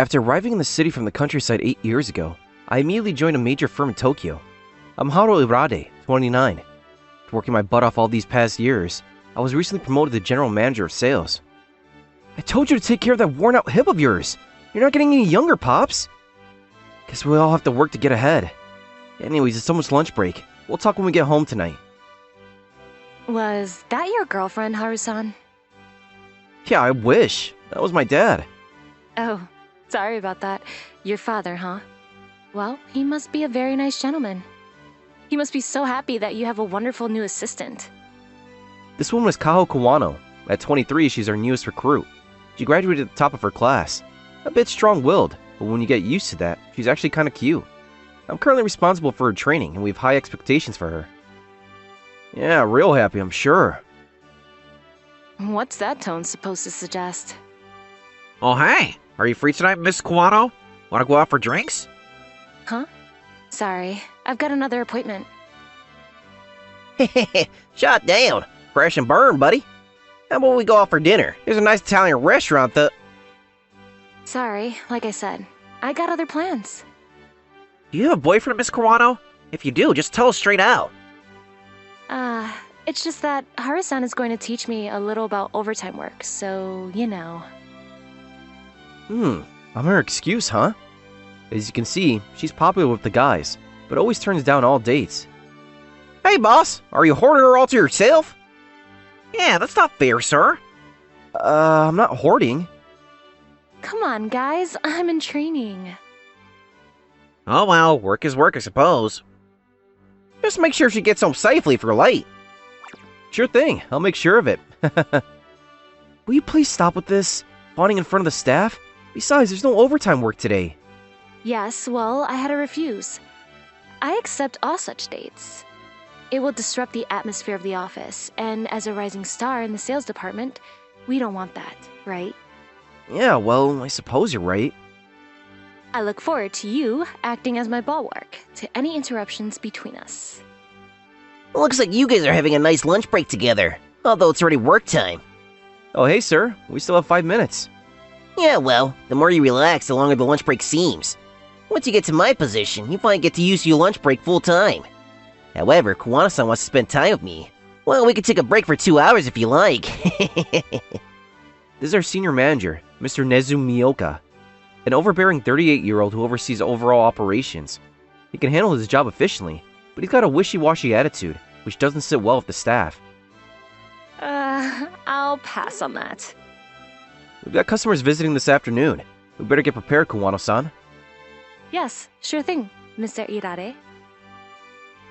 After arriving in the city from the countryside 8 years ago, I immediately joined a major firm in Tokyo. I'm Haru Irade, 29. After working my butt off all these past years, I was recently promoted to general manager of sales. I told you to take care of that worn-out hip of yours. You're not getting any younger, Pops. Guess we all have to work to get ahead. Anyways, it's almost lunch break. We'll talk when we get home tonight. Was that your girlfriend, Haru-san? Yeah, I wish. That was my dad. Oh, sorry about that. Your father, huh? Well, he must be a very nice gentleman. He must be so happy that you have a wonderful new assistant. This woman is Kaho Kawano. At 23, she's our newest recruit. She graduated at the top of her class. A bit strong-willed, but when you get used to that, she's actually kinda cute. I'm currently responsible for her training, and we have high expectations for her. Yeah, real happy, I'm sure. What's that tone supposed to suggest? Oh, hey! Are you free tonight, Miss Kawano? Wanna go out for drinks? Huh? Sorry, I've got another appointment. Shot down. Crash and burn, buddy. How about we go out for dinner? There's a nice Italian restaurant that... Sorry, like I said, I got other plans. Do you have a boyfriend, Miss Kawano? If you do, just tell us straight out. It's just that Haru-san is going to teach me a little about overtime work, so, you know. I'm her excuse, huh? As you can see, she's popular with the guys, but always turns down all dates. Hey, boss. Are you hoarding her all to yourself? Yeah, that's not fair, sir. I'm not hoarding. Come on, guys, I'm in training. Oh well, work is work, I suppose. Just make sure she gets home safely if you're late. Sure thing, I'll make sure of it. Will you please stop with this? Fawning in front of the staff? Besides, there's no overtime work today. Yes, well, I had to refuse. I accept all such dates. It will disrupt the atmosphere of the office, and as a rising star in the sales department, we don't want that, right? Yeah, well, I suppose you're right. I look forward to you acting as my bulwark to any interruptions between us. Looks like you guys are having a nice lunch break together, although it's already work time. Oh, hey, sir. We still have 5 minutes. Yeah, well, the more you relax, the longer the lunch break seems. Once you get to my position, you finally get to use your lunch break full time. However, Kawano-san wants to spend time with me. Well, we could take a break for 2 hours if you like. This is our senior manager, Mr. Nezu Miyoka, an overbearing 38-year-old who oversees overall operations. He can handle his job efficiently, but he's got a wishy-washy attitude, which doesn't sit well with the staff. I'll pass on that. We've got customers visiting this afternoon. We better get prepared, Kawano-san. Yes, sure thing, Mr. Irade.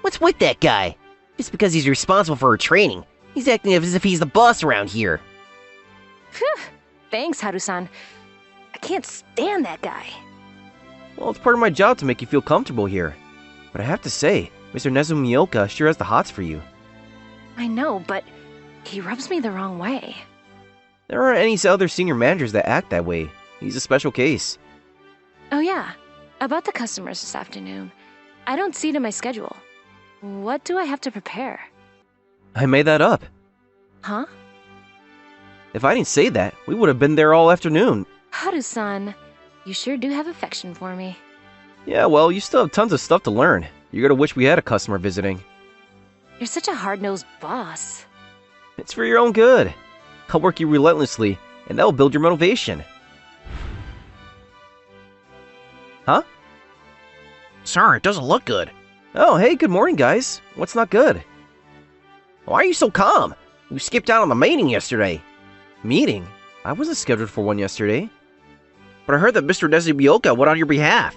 What's with that guy? Just because he's responsible for her training, he's acting as if he's the boss around here. Phew, thanks, Haru-san. I can't stand that guy. Well, it's part of my job to make you feel comfortable here. But I have to say, Mr. Nezu Miyoka sure has the hots for you. I know, but he rubs me the wrong way. There aren't any other senior managers that act that way. He's a special case. Oh yeah, about the customers this afternoon. I don't see it in my schedule. What do I have to prepare? I made that up. Huh? If I didn't say that, we would have been there all afternoon. Haru-san, you sure do have affection for me. Yeah, well, you still have tons of stuff to learn. You're gonna wish we had a customer visiting. You're such a hard-nosed boss. It's for your own good. I'll work you relentlessly, and that'll build your motivation. Huh? Sir, it doesn't look good. Oh, hey, good morning, guys. What's not good? Why are you so calm? You skipped out on the meeting yesterday. Meeting? I wasn't scheduled for one yesterday. But I heard that Mr. Nezu Miyoka went on your behalf.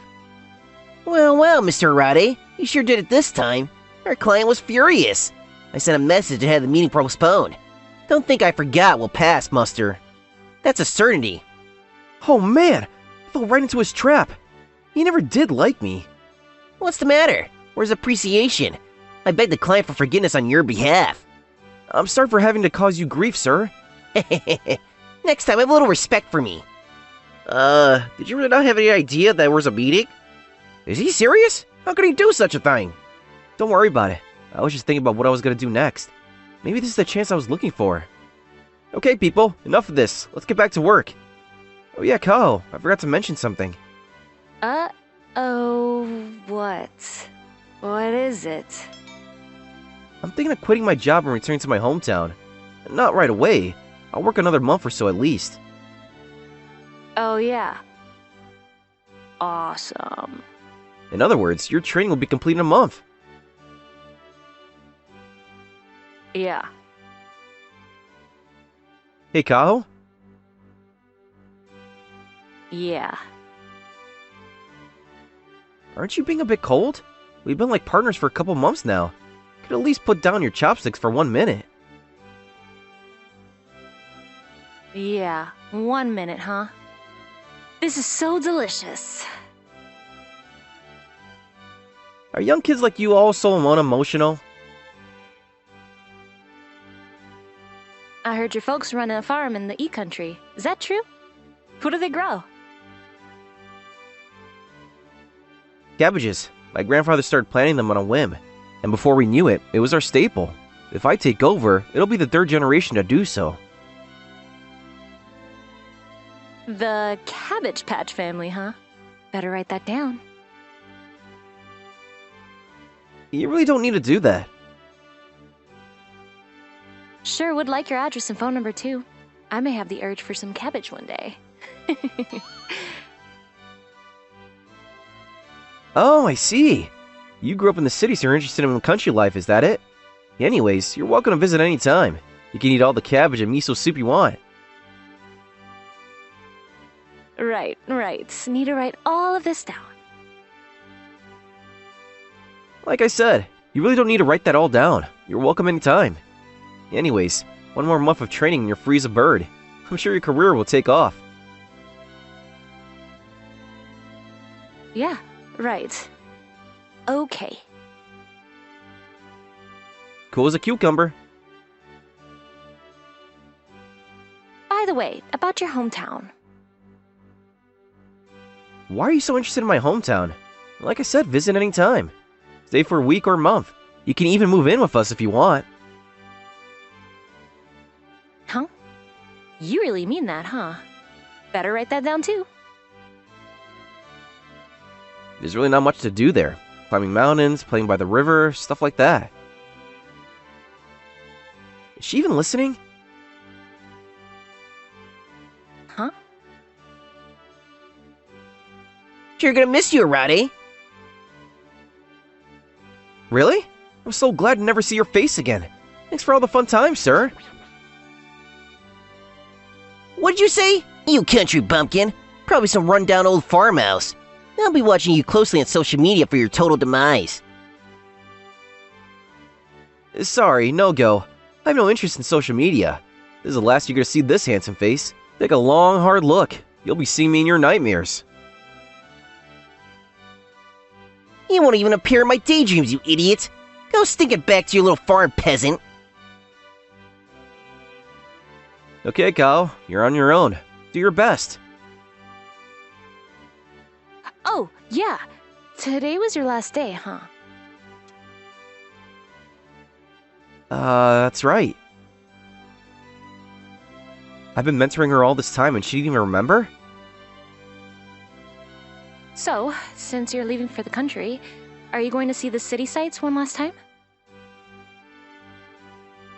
Well, Mr. Arade, you sure did it this time. Our client was furious. I sent a message and had the meeting postponed. Don't think I forgot we'll pass, muster. That's a certainty. Oh man, I fell right into his trap. He never did like me. What's the matter? Where's appreciation? I beg the client for forgiveness on your behalf. I'm sorry for having to cause you grief, sir. Next time, have a little respect for me. Did you really not have any idea there was a meeting? Is he serious? How could he do such a thing? Don't worry about it. I was just thinking about what I was gonna do next. Maybe this is the chance I was looking for. Okay, people, enough of this. Let's get back to work. Oh yeah, Kao, I forgot to mention something. Oh, what? What is it? I'm thinking of quitting my job and returning to my hometown. Not right away. I'll work another month or so at least. Oh, yeah. Awesome. In other words, your training will be complete in a month. Yeah. Hey, Kao? Yeah. Aren't you being a bit cold? We've been like partners for a couple months now. Could at least put down your chopsticks for 1 minute. Yeah. 1 minute, huh? This is so delicious. Are young kids like you all so unemotional? I heard your folks run a farm in the E-country. Is that true? What do they grow? Cabbages. My grandfather started planting them on a whim, and before we knew it, it was our staple. If I take over, it'll be the 3rd generation to do so. The Cabbage Patch family, huh? Better write that down. You really don't need to do that. Sure would like your address and phone number too. I may have the urge for some cabbage one day. Oh, I see. You grew up in the city, so you're interested in the country life, is that it? Anyways, you're welcome to visit any time. You can eat all the cabbage and miso soup you want. Right. Need to write all of this down. Like I said, you really don't need to write that all down. You're welcome anytime. Anyways, 1 more month of training and you're free as a bird. I'm sure your career will take off. Yeah, right. Okay. Cool as a cucumber. By the way, about your hometown. Why are you so interested in my hometown? Like I said, visit any time. Stay for a week or a month. You can even move in with us if you want. Huh? You really mean that, huh? Better write that down too. There's really not much to do there. Climbing mountains, playing by the river, stuff like that. Is she even listening? Huh? You're gonna miss you, Arade. Really? I'm so glad to never see your face again. Thanks for all the fun times, sir. What'd you say? You country bumpkin. Probably some rundown old farmhouse. I'll be watching you closely on social media for your total demise. Sorry, no go. I have no interest in social media. This is the last you're gonna see this handsome face. Take a long, hard look. You'll be seeing me in your nightmares. You won't even appear in my daydreams, you idiot. Go stink it back to your little farm, peasant. Okay, Kyle, you're on your own. Do your best. Oh, yeah. Today was your last day, huh? That's right. I've been mentoring her all this time and she didn't even remember? So, since you're leaving for the country, are you going to see the city sights one last time?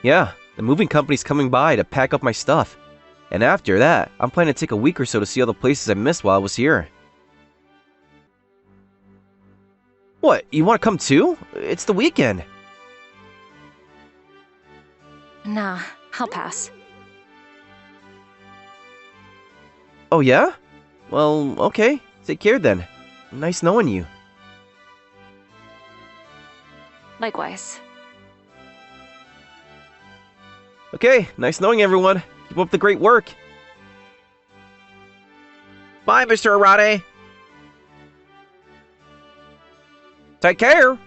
Yeah, the moving company's coming by to pack up my stuff. And after that, I'm planning to take a week or so to see all the places I missed while I was here. What, you want to come too? It's the weekend. Nah, I'll pass. Oh yeah? Well, okay. Take care then. Nice knowing you. Likewise. Okay, nice knowing everyone. Keep up the great work. Bye, Mr. Arade. Take care!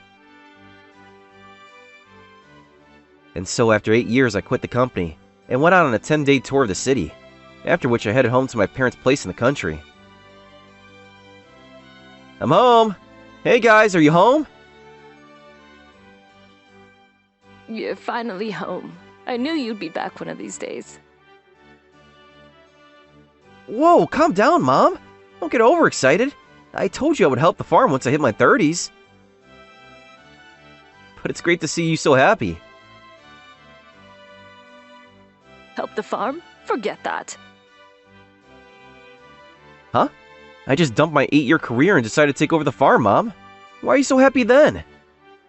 And so after 8 years I quit the company and went out on a 10-day tour of the city, after which I headed home to my parents' place in the country. I'm home! Hey guys, are you home? You're finally home. I knew you'd be back one of these days. Whoa, calm down, Mom. Don't get overexcited. I told you I would help the farm once I hit my 30s. But it's great to see you so happy. Help the farm? Forget that. Huh? I just dumped my 8-year career and decided to take over the farm, Mom. Why are you so happy then?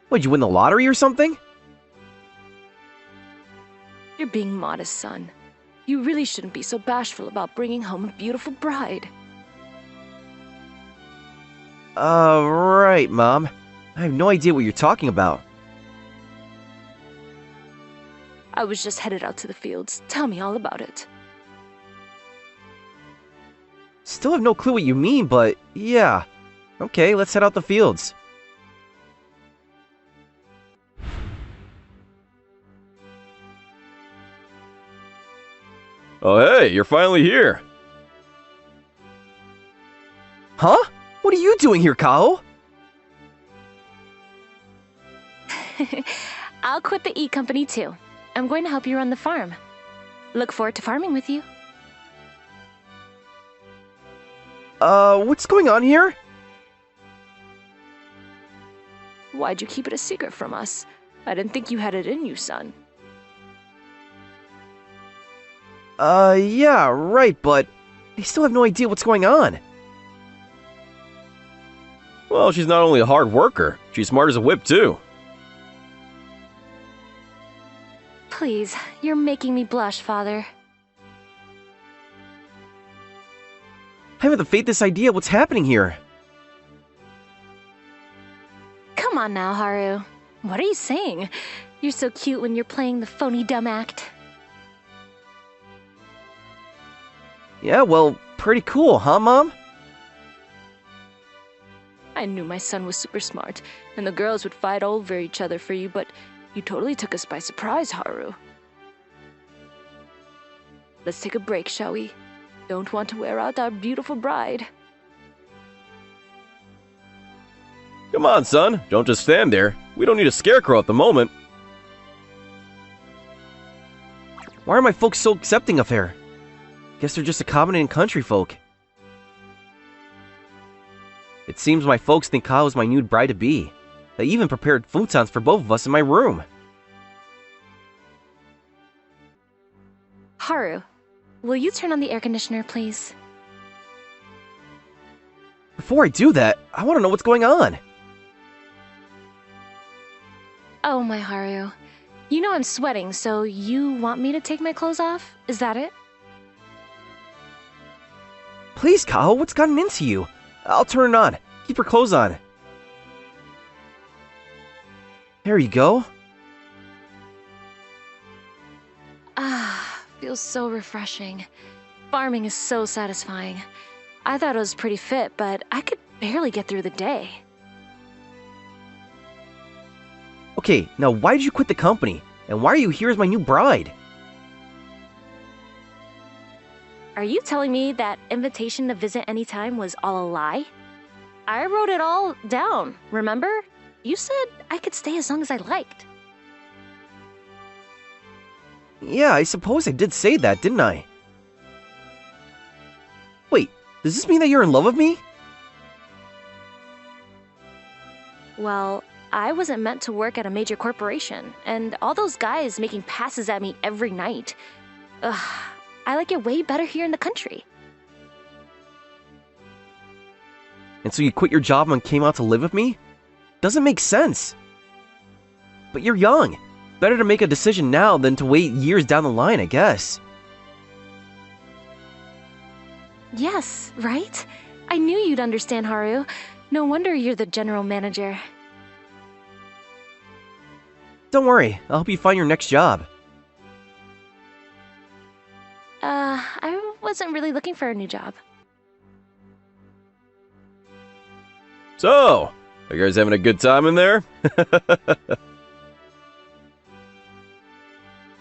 What'd you win the lottery or something? You're being modest, son. You really shouldn't be so bashful about bringing home a beautiful bride. Right, Mom. I have no idea what you're talking about. I was just headed out to the fields. Tell me all about it. Still have no clue what you mean, but yeah. Okay, let's head out the fields. Oh hey, you're finally here. Huh? What are you doing here, Kao? I'll quit the E-Company too. I'm going to help you run the farm. Look forward to farming with you. What's going on here? Why'd you keep it a secret from us? I didn't think you had it in you, son. Yeah, right, but I still have no idea what's going on. Well, she's not only a hard worker, she's smart as a whip too. Please, you're making me blush, Father. I haven't the faintest idea what's happening here. Come on now, Haru. What are you saying? You're so cute when you're playing the phony dumb act. Yeah, well, pretty cool, huh, Mom? I knew my son was super smart, and the girls would fight over each other for you, but you totally took us by surprise, Haru. Let's take a break, shall we? Don't want to wear out our beautiful bride. Come on, son, don't just stand there. We don't need a scarecrow at the moment. Why are my folks so accepting of her? Guess they're just accommodating country folk. It seems my folks think Kao is my new bride-to-be. They even prepared futons for both of us in my room. Haru, will you turn on the air conditioner, please? Before I do that, I want to know what's going on. Oh, my Haru. You know I'm sweating, so you want me to take my clothes off? Is that it? Please, Kao, what's gotten into you? I'll turn it on. Keep your clothes on. There you go. Ah, feels so refreshing. Farming is so satisfying. I thought I was pretty fit, but I could barely get through the day. Okay, now why did you quit the company? And why are you here as my new bride? Are you telling me that invitation to visit anytime was all a lie? I wrote it all down, remember? You said I could stay as long as I liked. Yeah, I suppose I did say that, didn't I? Wait, does this mean that you're in love with me? Well, I wasn't meant to work at a major corporation, and all those guys making passes at me every night. Ugh, I like it way better here in the country. And so you quit your job and came out to live with me? Doesn't make sense. But you're young. Better to make a decision now than to wait years down the line, I guess. Yes, right? I knew you'd understand, Haru. No wonder you're the general manager. Don't worry, I'll help you find your next job. I wasn't really looking for a new job. So, are you guys having a good time in there?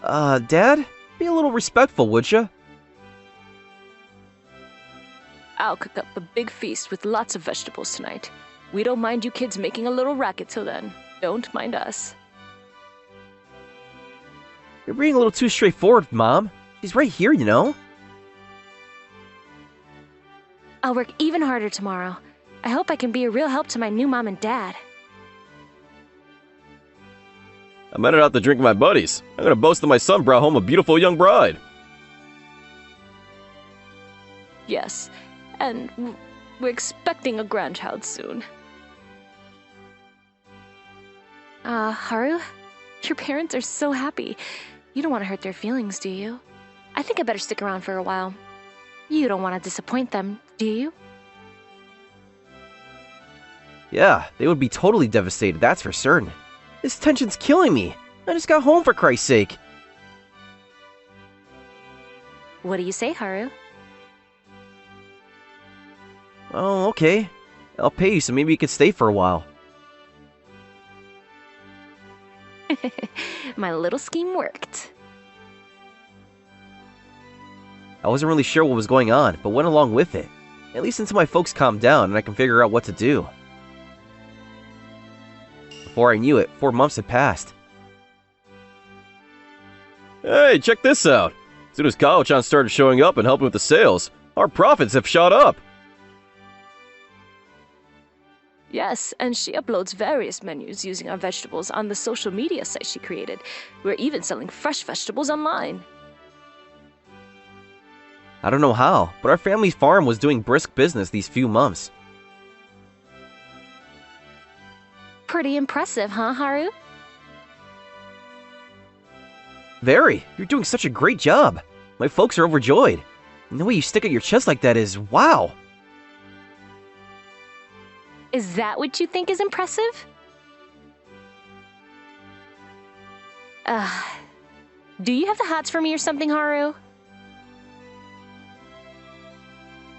Dad? Be a little respectful, would ya? I'll cook up a big feast with lots of vegetables tonight. We don't mind you kids making a little racket till then. Don't mind us. You're being a little too straightforward, Mom. She's right here, you know? I'll work even harder tomorrow. I hope I can be a real help to my new mom and dad. I'm headed out to drink with my buddies. I'm gonna boast that my son brought home a beautiful young bride. Yes, and we're expecting a grandchild soon. Haru? Your parents are so happy. You don't want to hurt their feelings, do you? I think I better stick around for a while. You don't want to disappoint them, do you? Yeah, they would be totally devastated, that's for certain. This tension's killing me. I just got home, for Christ's sake. What do you say, Haru? Oh, okay. I'll pay you so maybe you could stay for a while. My little scheme worked. I wasn't really sure what was going on, but went along with it. At least until my folks calmed down and I can figure out what to do. Before I knew it, 4 months had passed. Hey, check this out. As soon as Kao-chan started showing up and helping with the sales, our profits have shot up. Yes, and she uploads various menus using our vegetables on the social media site she created. We're even selling fresh vegetables online. I don't know how, but our family's farm was doing brisk business these few months. Pretty impressive, huh, Haru? Very. You're doing such a great job. My folks are overjoyed. And the way you stick out your chest like that is wow. Is that what you think is impressive? Do you have the hots for me or something, Haru?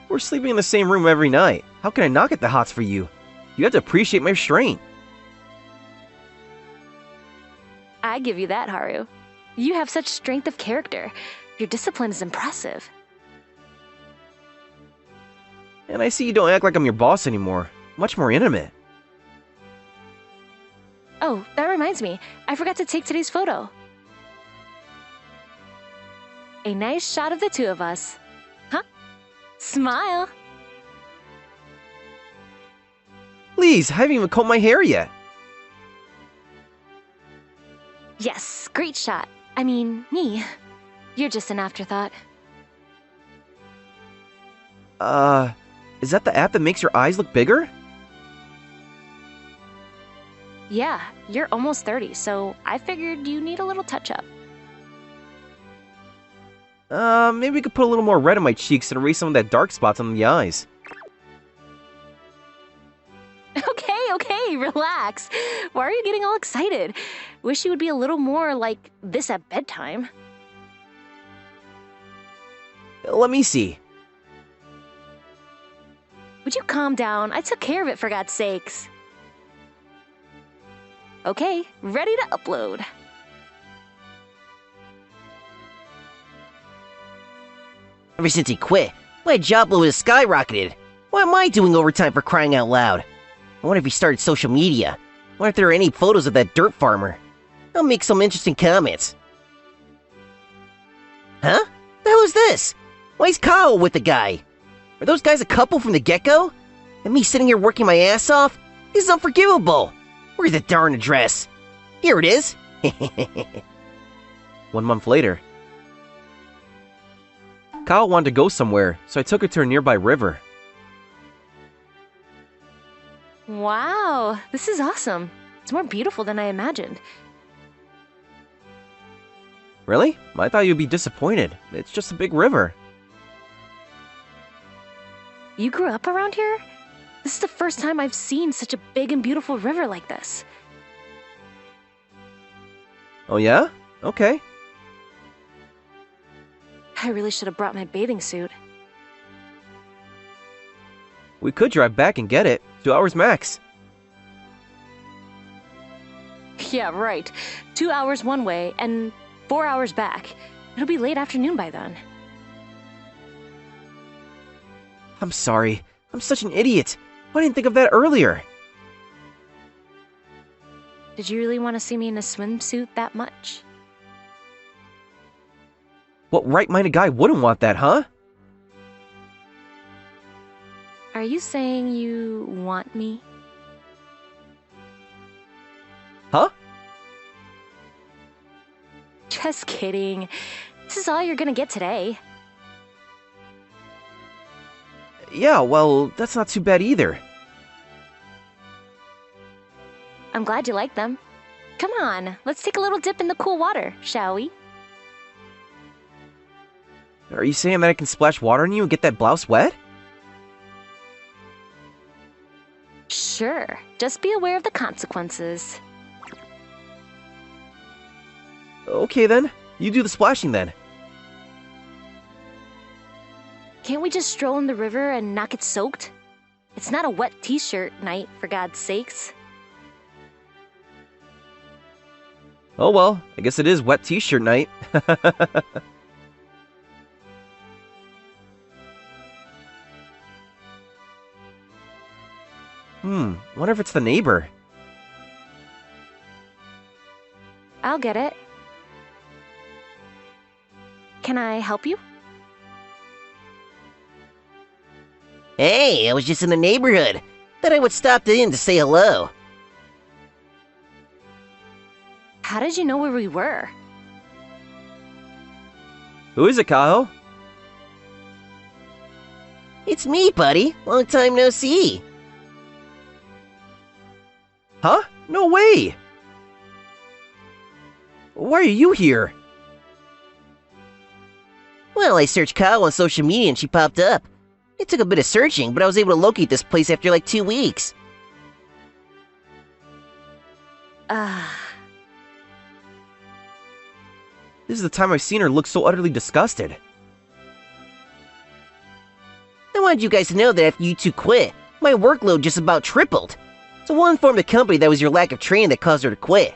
We're sleeping in the same room every night. How can I not get the hots for you? You have to appreciate my restraint. I give you that, Haru. You have such strength of character. Your discipline is impressive. And I see you don't act like I'm your boss anymore. Much more intimate. Oh, that reminds me. I forgot to take today's photo. A nice shot of the two of us. Huh? Smile. Please, I haven't even combed my hair yet. Yes, great shot. I mean, me. You're just an afterthought. Is that the app that makes your eyes look bigger? Yeah, you're almost 30, so I figured you need a little touch-up. Maybe we could put a little more red on my cheeks and erase some of that dark spots on the eyes. Okay, relax. Why are you getting all excited? Wish you would be a little more like this at bedtime. Let me see. Would you calm down? I took care of it, for God's sakes. Okay, ready to upload. Ever since he quit, my job load has skyrocketed. Why am I doing overtime for crying out loud? I wonder if he started social media. I wonder if there are any photos of that dirt farmer. I'll make some interesting comments. Huh? The hell is this? Why is Kyle with the guy? Are those guys a couple from the get-go? And me sitting here working my ass off? This is unforgivable. Where's the darn address? Here it is. 1 month later. Kyle wanted to go somewhere, so I took her to a nearby river. Wow, this is awesome. It's more beautiful than I imagined. Really? I thought you'd be disappointed. It's just a big river. You grew up around here? This is the first time I've seen such a big and beautiful river like this. Oh yeah? Okay. I really should have brought my bathing suit. We could drive back and get it. 2 hours max. Yeah, right. 2 hours one way and 4 hours back. It'll be late afternoon by then. I'm sorry. I'm such an idiot. Why didn't I think of that earlier? Did you really want to see me in a swimsuit that much? What right-minded guy wouldn't want that, huh? Are you saying you want me? Huh? Just kidding. This is all you're gonna get today. Yeah, well, that's not too bad either. I'm glad you like them. Come on, let's take a little dip in the cool water, shall we? Are you saying that I can splash water on you and get that blouse wet? Sure, just be aware of the consequences. Okay then, you do the splashing then. Can't we just stroll in the river and not get soaked? It's not a wet t-shirt night, for God's sakes. Oh well, I guess it is wet t-shirt night. Wonder if it's the neighbor. I'll get it. Can I help you? Hey, I was just in the neighborhood. Thought I would stop in to say hello. How did you know where we were? Who is it, Kaho? It's me, buddy. Long time no see. Huh? No way! Why are you here? Well, I searched Kyle on social media and she popped up. It took a bit of searching, but I was able to locate this place after like 2 weeks. This is the time I've seen her look so utterly disgusted. I wanted you guys to know that after you two quit, my workload just about tripled. So we'll inform the company that was your lack of training that caused her to quit.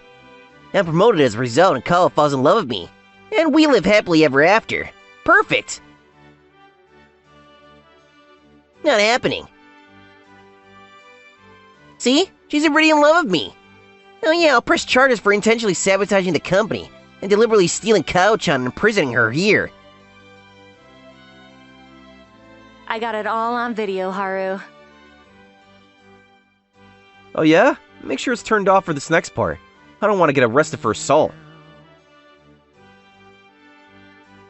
I'm promoted as a result and Kyle falls in love with me. And we live happily ever after. Perfect! Not happening. See? She's already in love with me. Oh yeah, I'll press charges for intentionally sabotaging the company and deliberately stealing Kao-chan and imprisoning her here. I got it all on video, Haru. Oh yeah? Make sure it's turned off for this next part. I don't want to get arrested for assault.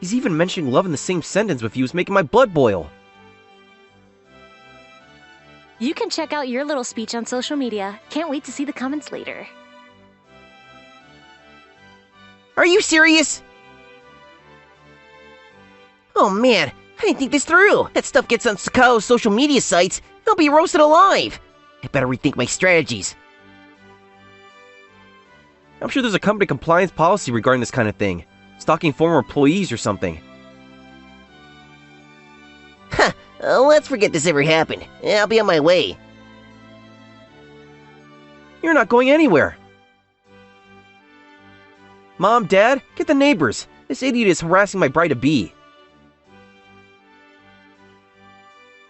He's even mentioning love in the same sentence with you is making my blood boil. You can check out your little speech on social media. Can't wait to see the comments later. Are you serious? Oh man, I didn't think this through. That stuff gets on Sakao's social media sites. I'll be roasted alive. I better rethink my strategies. I'm sure there's a company compliance policy regarding this kind of thing. Stalking former employees or something. Huh, let's forget this ever happened. I'll be on my way. You're not going anywhere. Mom, Dad, get the neighbors. This idiot is harassing my bride-to-be.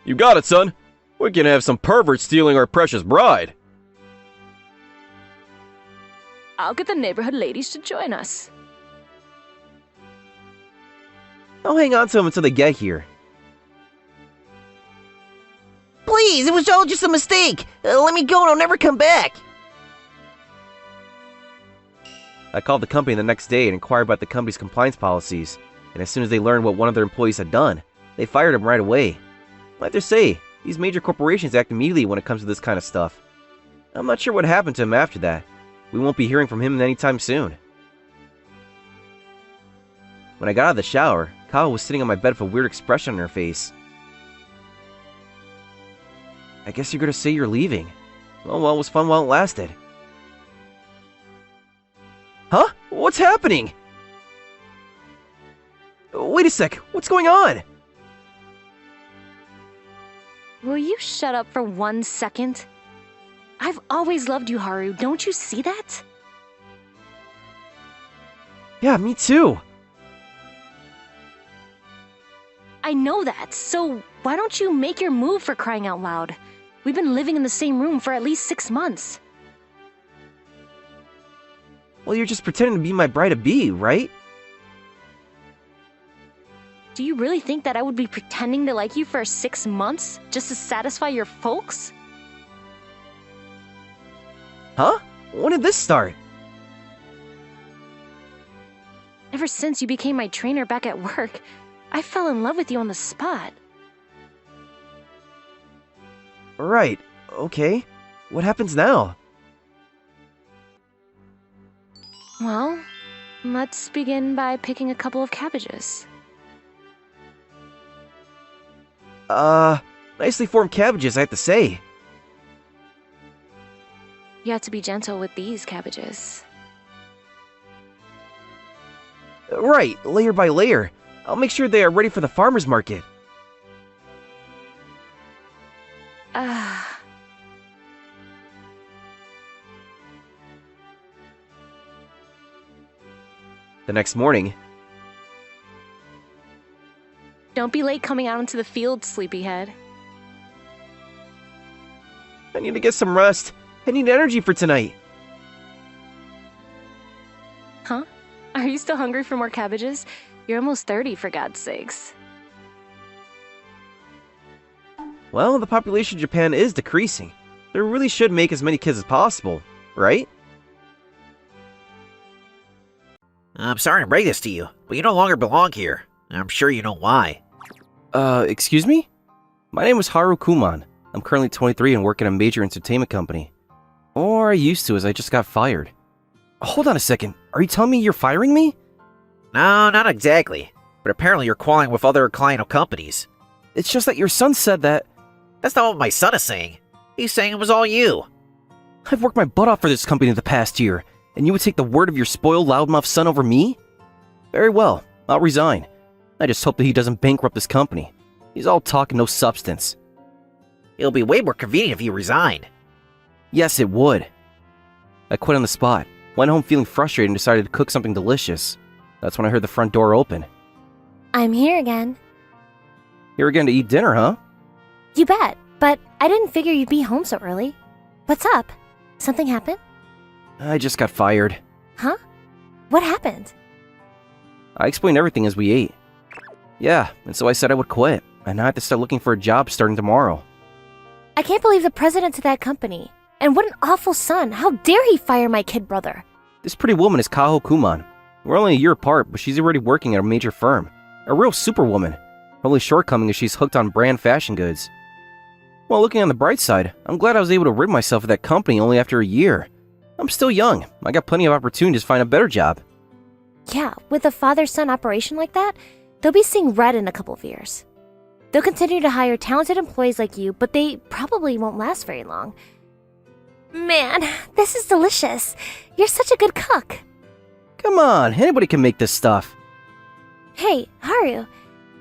You got it, son. We can have some pervert stealing our precious bride. I'll get the neighborhood ladies to join us. I'll hang on to them until they get here. Please, it was all just a mistake. Let me go and I'll never come back. I called the company the next day and inquired about the company's compliance policies, and as soon as they learned what one of their employees had done, they fired him right away. Like they say, these major corporations act immediately when it comes to this kind of stuff. I'm not sure what happened to him after that. We won't be hearing from him anytime soon. When I got out of the shower, Kao was sitting on my bed with a weird expression on her face. I guess you're gonna say you're leaving. Oh well, it was fun while it lasted. Huh? What's happening? Wait a sec, what's going on? Will you shut up for 1 second? I've always loved you, Haru. Don't you see that? Yeah, me too. I know that, so why don't you make your move, for crying out loud? We've been living in the same room for at least 6 months. Well, you're just pretending to be my bride-to-be, right? Do you really think that I would be pretending to like you for 6 months just to satisfy your folks? Huh? When did this start? Ever since you became my trainer back at work, I fell in love with you on the spot. Right, okay. What happens now? Well, let's begin by picking a couple of cabbages. Nicely formed cabbages, I have to say. You have to be gentle with these cabbages. Right, layer by layer. I'll make sure they are ready for the farmer's market. The next morning, Don't be late coming out into the field, sleepyhead. I need to get some rest. I need energy for tonight. Huh? Are you still hungry for more cabbages? You're almost 30, for God's sakes. Well, the population of Japan is decreasing. They really should make as many kids as possible, right? I'm sorry to break this to you, but you no longer belong here. I'm sure you know why. Excuse me? My name is Haru Kuman. I'm currently 23 and work at a major entertainment company. Or I used to, as I just got fired. Hold on a second. Are you telling me you're firing me? No, not exactly. But apparently you're quarreling with other clientele companies. It's just that your son said that... That's not what my son is saying. He's saying it was all you. I've worked my butt off for this company the past year, and you would take the word of your spoiled loudmouth son over me? Very well, I'll resign. I just hope that he doesn't bankrupt this company. He's all talk and no substance. It'll be way more convenient if you resign. Yes, it would. I quit on the spot, went home feeling frustrated and decided to cook something delicious. That's when I heard the front door open. I'm here again. Here again to eat dinner, huh? You bet, but I didn't figure you'd be home so early. What's up? Something happened? I just got fired. Huh? What happened? I explained everything as we ate. Yeah, and so I said I would quit, and now I have to start looking for a job starting tomorrow. I can't believe the president of that company. And what an awful son. How dare he fire my kid brother? This pretty woman is Kaho Kuman. We're only a year apart, but she's already working at a major firm. A real superwoman. Her only shortcoming is she's hooked on brand fashion goods. Well, looking on the bright side, I'm glad I was able to rid myself of that company only after a year. I'm still young. I got plenty of opportunities to find a better job. Yeah, with a father-son operation like that, they'll be seeing red in a couple of years. They'll continue to hire talented employees like you, but they probably won't last very long. Man, this is delicious. You're such a good cook. Come on, anybody can make this stuff. Hey, Haru,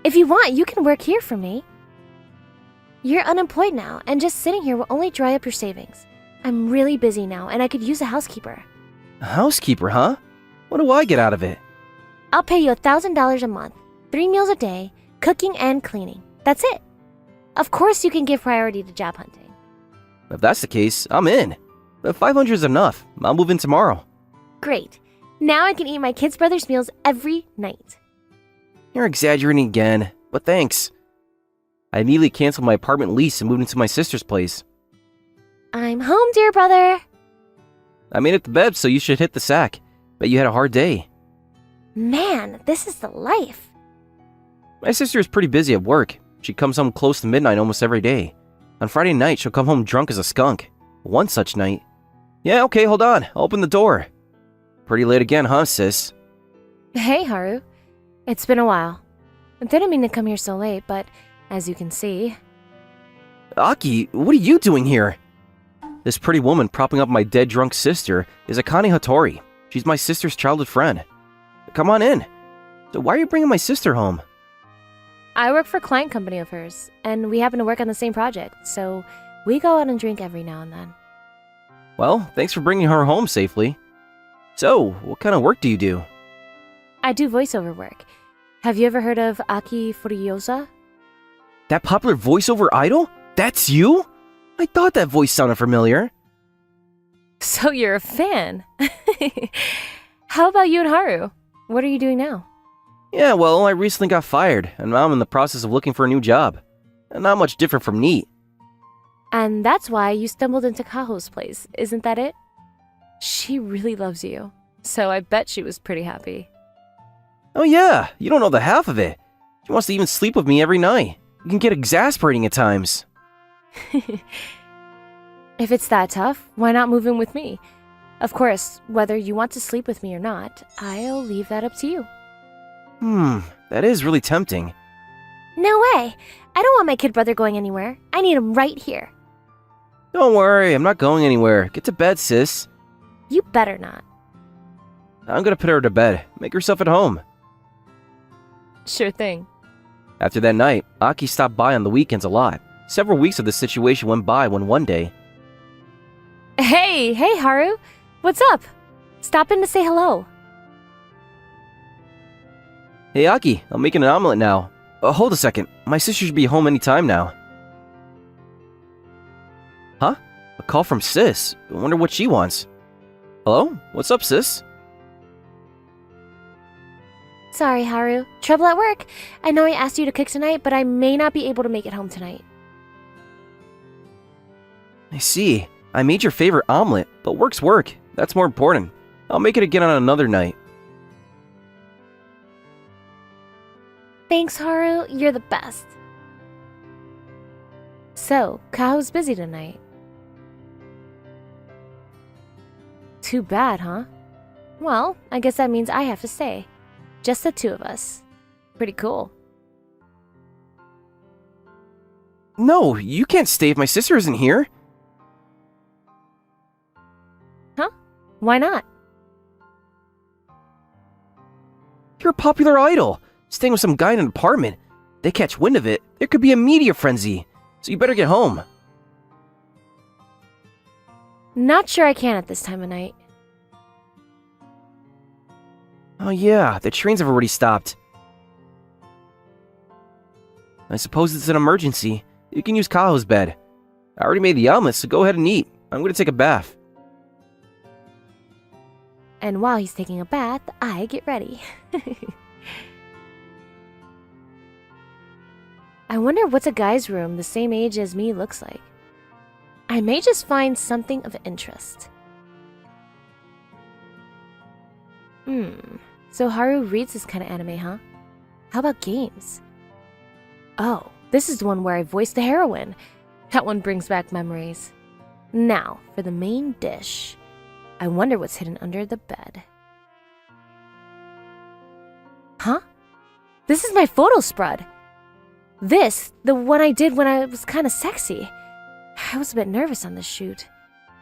if you want, you can work here for me. You're unemployed now, and just sitting here will only dry up your savings. I'm really busy now, and I could use a housekeeper. A housekeeper, huh? What do I get out of it? I'll pay you $1,000 a month, 3 meals a day, cooking and cleaning. That's it. Of course, you can give priority to job hunting. If that's the case, I'm in. But 500 is enough. I'll move in tomorrow. Great. Now I can eat my kids' brothers' meals every night. You're exaggerating again, but thanks. I immediately canceled my apartment lease and moved into my sister's place. I'm home, dear brother. I made it to bed, so you should hit the sack. Bet you had a hard day. Man, this is the life. My sister is pretty busy at work. She comes home close to midnight almost every day. On Friday night, she'll come home drunk as a skunk. One such night. Yeah, okay, hold on. I'll open the door. Pretty late again, huh, sis? Hey, Haru. It's been a while. I didn't mean to come here so late, but as you can see... Aki, what are you doing here? This pretty woman propping up my dead drunk sister is Akane Hattori. She's my sister's childhood friend. Come on in. So why are you bringing my sister home? I work for a client company of hers, and we happen to work on the same project, so we go out and drink every now and then. Well, thanks for bringing her home safely. So, what kind of work do you do? I do voiceover work. Have you ever heard of Aki Furiosa? That popular voiceover idol? That's you? I thought that voice sounded familiar. So you're a fan. How about you and Haru? What are you doing now? Yeah, well, I recently got fired, and now I'm in the process of looking for a new job. Not much different from Neat. And that's why you stumbled into Kaho's place, isn't that it? She really loves you, so I bet she was pretty happy. Oh yeah, you don't know the half of it. She wants to even sleep with me every night. It can get exasperating at times. If it's that tough, why not move in with me? Of course, whether you want to sleep with me or not, I'll leave that up to you. That is really tempting. No way! I don't want my kid brother going anywhere. I need him right here. Don't worry, I'm not going anywhere. Get to bed, sis. You better not. I'm gonna put her to bed. Make herself at home. Sure thing. After that night, Aki stopped by on the weekends a lot. Several weeks of this situation went by when one day... Hey, Haru! What's up? Stop in to say hello. Hey Aki, I'm making an omelet now. Hold a second, my sister should be home any time now. Huh? A call from sis. I wonder what she wants. Hello? What's up, sis? Sorry, Haru. Trouble at work. I know I asked you to cook tonight, but I may not be able to make it home tonight. I see. I made your favorite omelet, but work's work. That's more important. I'll make it again on another night. Thanks, Haru. You're the best. So, Kaho's busy tonight. Too bad, huh? Well, I guess that means I have to stay. Just the two of us. Pretty cool. No, you can't stay if my sister isn't here. Huh? Why not? You're a popular idol. Staying with some guy in an apartment. They catch wind of it, there could be a media frenzy. So you better get home. Not sure I can at this time of night. Oh yeah, the trains have already stopped. I suppose it's an emergency. You can use Kaho's bed. I already made the omelet, so go ahead and eat. I'm gonna take a bath. And while he's taking a bath, I get ready. I wonder what's a guy's room the same age as me looks like. I may just find something of interest. So Haru reads this kind of anime, huh? How about games? Oh, this is the one where I voiced the heroine. That one brings back memories. Now, for the main dish. I wonder what's hidden under the bed. Huh? This is my photo spread. This, the one I did when I was kind of sexy. I was a bit nervous on this shoot.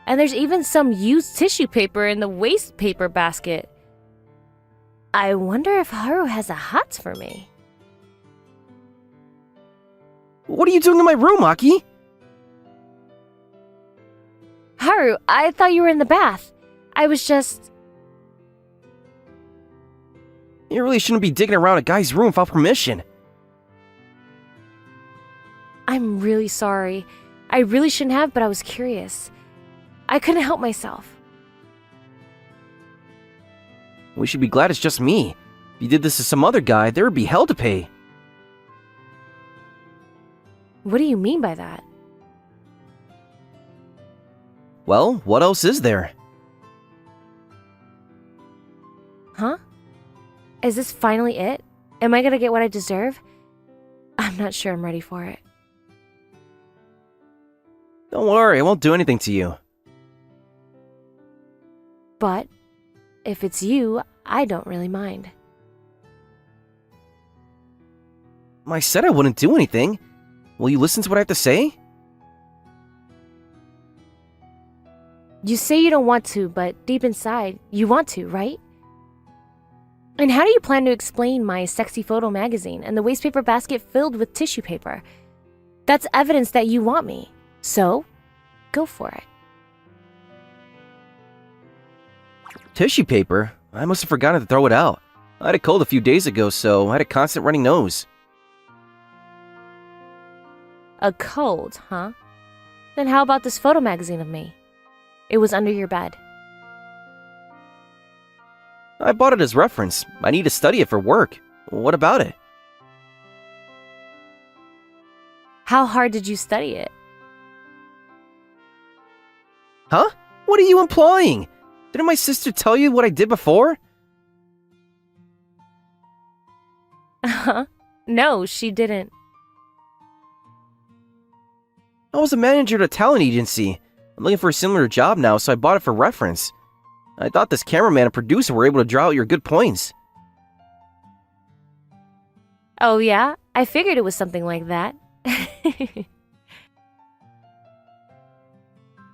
And there's even some used tissue paper in the waste paper basket. I wonder if Haru has a hots for me. What are you doing in my room, Aki? Haru, I thought you were in the bath. I was just... You really shouldn't be digging around a guy's room without permission. I'm really sorry. I really shouldn't have, but I was curious. I couldn't help myself. We should be glad it's just me. If you did this to some other guy, there would be hell to pay. What do you mean by that? Well, what else is there? Huh? Is this finally it? Am I gonna get what I deserve? I'm not sure I'm ready for it. Don't worry, I won't do anything to you. But if it's you, I don't really mind. I said I wouldn't do anything. Will you listen to what I have to say? You say you don't want to, but deep inside, you want to, right? And how do you plan to explain my sexy photo magazine and the wastepaper basket filled with tissue paper? That's evidence that you want me. So, go for it. Tissue paper? I must have forgotten to throw it out. I had a cold a few days ago, so I had a constant running nose. A cold, huh? Then how about this photo magazine of me? It was under your bed. I bought it as reference. I need to study it for work. What about it? How hard did you study it? Huh? What are you implying? Didn't my sister tell you what I did before? No, she didn't. I was a manager at a talent agency. I'm looking for a similar job now, so I bought it for reference. I thought this cameraman and producer were able to draw out your good points. Oh yeah? I figured it was something like that.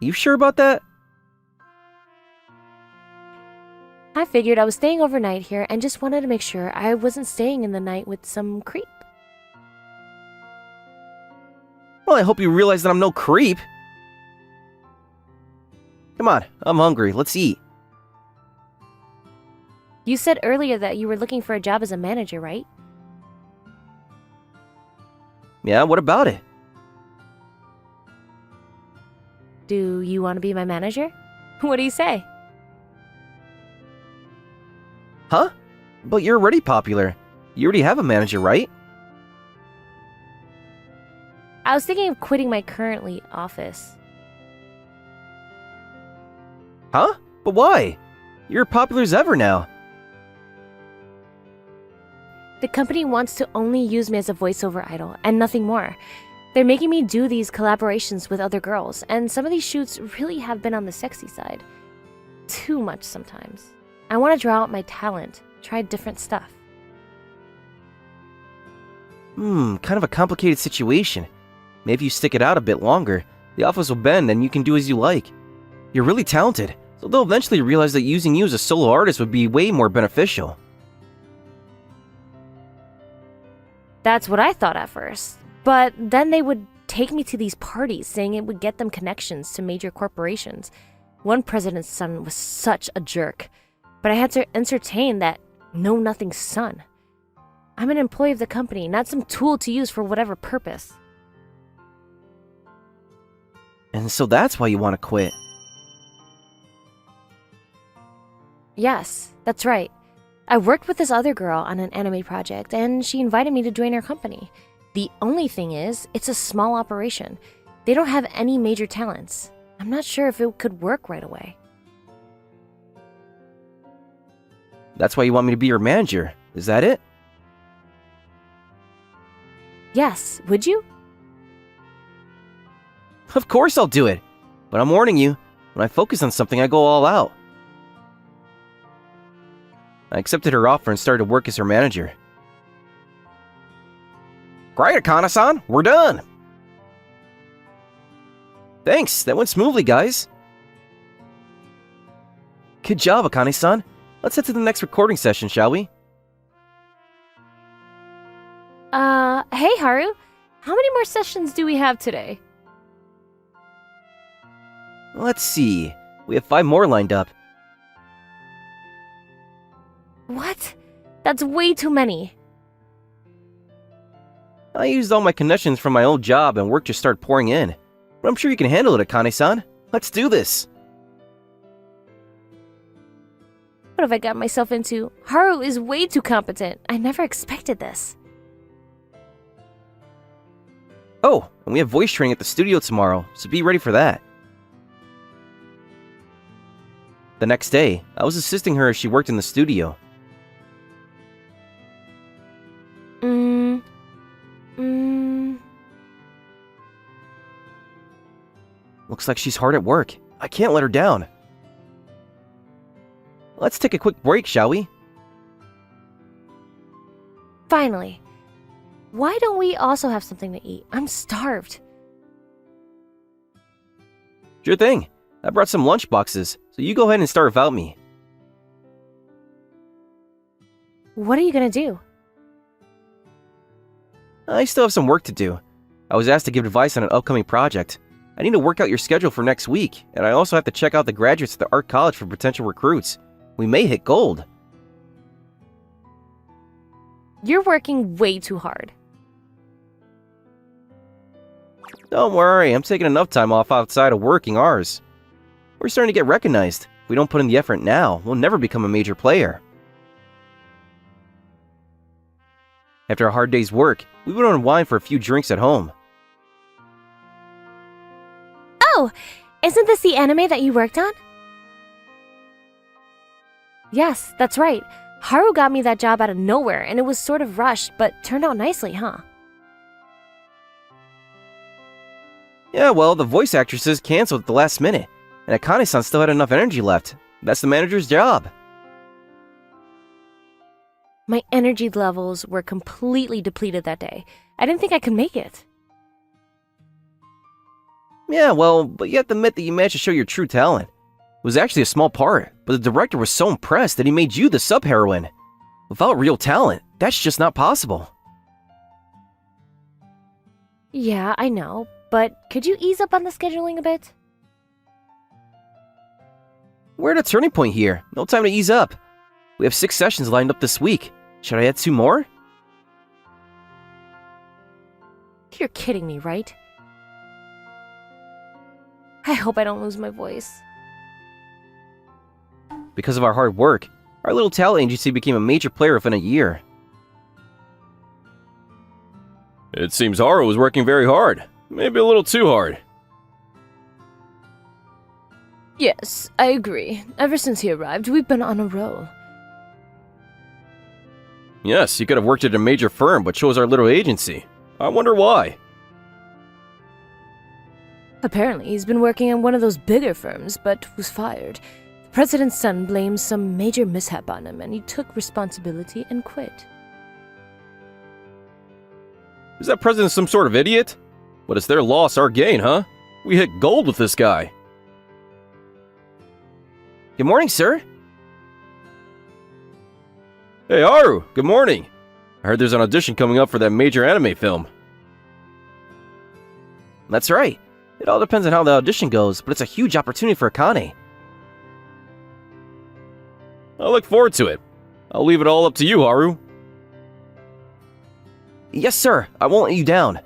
You sure about that? I figured I was staying overnight here and just wanted to make sure I wasn't staying in the night with some creep. Well, I hope you realize that I'm no creep. Come on, I'm hungry. Let's eat. You said earlier that you were looking for a job as a manager, right? Yeah, what about it? Do you want to be my manager? What do you say? Huh? But you're already popular. You already have a manager, right? I was thinking of quitting my currently office. Huh? But why? You're popular as ever now. The company wants to only use me as a voiceover idol and nothing more. They're making me do these collaborations with other girls, and some of these shoots really have been on the sexy side. Too much sometimes. I want to draw out my talent, try different stuff. Kind of a complicated situation. Maybe if you stick it out a bit longer, the office will bend and you can do as you like. You're really talented, so they'll eventually realize that using you as a solo artist would be way more beneficial. That's what I thought at first. But then they would take me to these parties, saying it would get them connections to major corporations. One president's son was such a jerk, but I had to entertain that know-nothing son. I'm an employee of the company, not some tool to use for whatever purpose. And so that's why you want to quit. Yes, that's right. I worked with this other girl on an anime project, and she invited me to join her company. The only thing is, it's a small operation. They don't have any major talents. I'm not sure if it could work right away. That's why you want me to be your manager, is that it? Yes, would you? Of course I'll do it. But I'm warning you, when I focus on something, I go all out. I accepted her offer and started to work as her manager. Great, Akane-san, we're done! Thanks, that went smoothly, guys. Good job, Akane-san. Let's head to the next recording session, shall we? Hey Haru, how many more sessions do we have today? Let's see. We have 5 more lined up. What? That's way too many. I used all my connections from my old job and work just started pouring in. But I'm sure you can handle it, Akane-san. Let's do this. What have I got myself into? Haru is way too competent. I never expected this. Oh, and we have voice training at the studio tomorrow, so be ready for that. The next day, I was assisting her as she worked in the studio. Looks like she's hard at work. I can't let her down. Let's take a quick break, shall we? Finally. Why don't we also have something to eat? I'm starved. Sure thing. I brought some lunch boxes, so you go ahead and start without me. What are you gonna do? I still have some work to do. I was asked to give advice on an upcoming project. I need to work out your schedule for next week, and I also have to check out the graduates at the art college for potential recruits. We may hit gold. You're working way too hard. Don't worry, I'm taking enough time off outside of working hours. We're starting to get recognized. If we don't put in the effort now, we'll never become a major player. After a hard day's work, we would unwind for a few drinks at home. Oh, isn't this the anime that you worked on? Yes, that's right. Haru got me that job out of nowhere, and it was sort of rushed, but turned out nicely, huh? Yeah, well, the voice actresses canceled at the last minute, and Akane-san still had enough energy left. That's the manager's job. My energy levels were completely depleted that day. I didn't think I could make it. Yeah, well, but you have to admit that you managed to show your true talent. It was actually a small part, but the director was so impressed that he made you the sub-heroine. Without real talent, that's just not possible. Yeah, I know, but could you ease up on the scheduling a bit? We're at a turning point here. No time to ease up. We have 6 sessions lined up this week. Should I add 2 more? You're kidding me, right? I hope I don't lose my voice. Because of our hard work, our little talent agency became a major player within a year. It seems Haru was working very hard. Maybe a little too hard. Yes, I agree. Ever since he arrived, we've been on a roll. Yes, he could have worked at a major firm, but chose our little agency. I wonder why. Apparently, he's been working in one of those bigger firms, but was fired. The president's son blames some major mishap on him, and he took responsibility and quit. Is that president some sort of idiot? But it's their loss, our gain, huh? We hit gold with this guy. Good morning, sir. Hey, Haru, good morning. I heard there's an audition coming up for that major anime film. That's right. It all depends on how the audition goes, but it's a huge opportunity for Akane. I look forward to it. I'll leave it all up to you, Haru. Yes, sir. I won't let you down.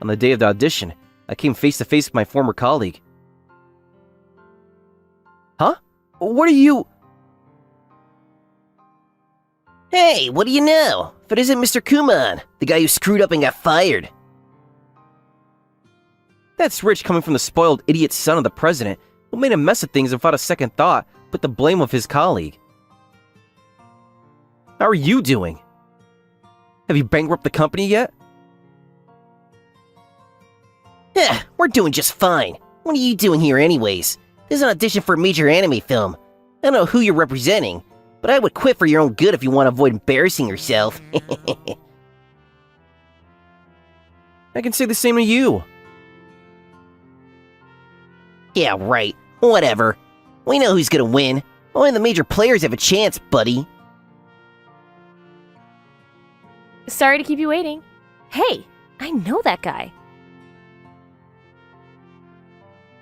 On the day of the audition, I came face to face with my former colleague. Huh? What are you... Hey, what do you know? If it isn't Mr. Kuman, the guy who screwed up and got fired. That's rich coming from the spoiled idiot son of the president who made a mess of things and without a second thought put the blame of his colleague. How are you doing? Have you bankrupted the company yet? We're doing just fine. What are you doing here anyways? This is an audition for a major anime film. I don't know who you're representing, but I would quit for your own good if you want to avoid embarrassing yourself. I can say the same to you. Yeah, right. Whatever. We know who's gonna win. Only the major players have a chance, buddy. Sorry to keep you waiting. Hey, I know that guy.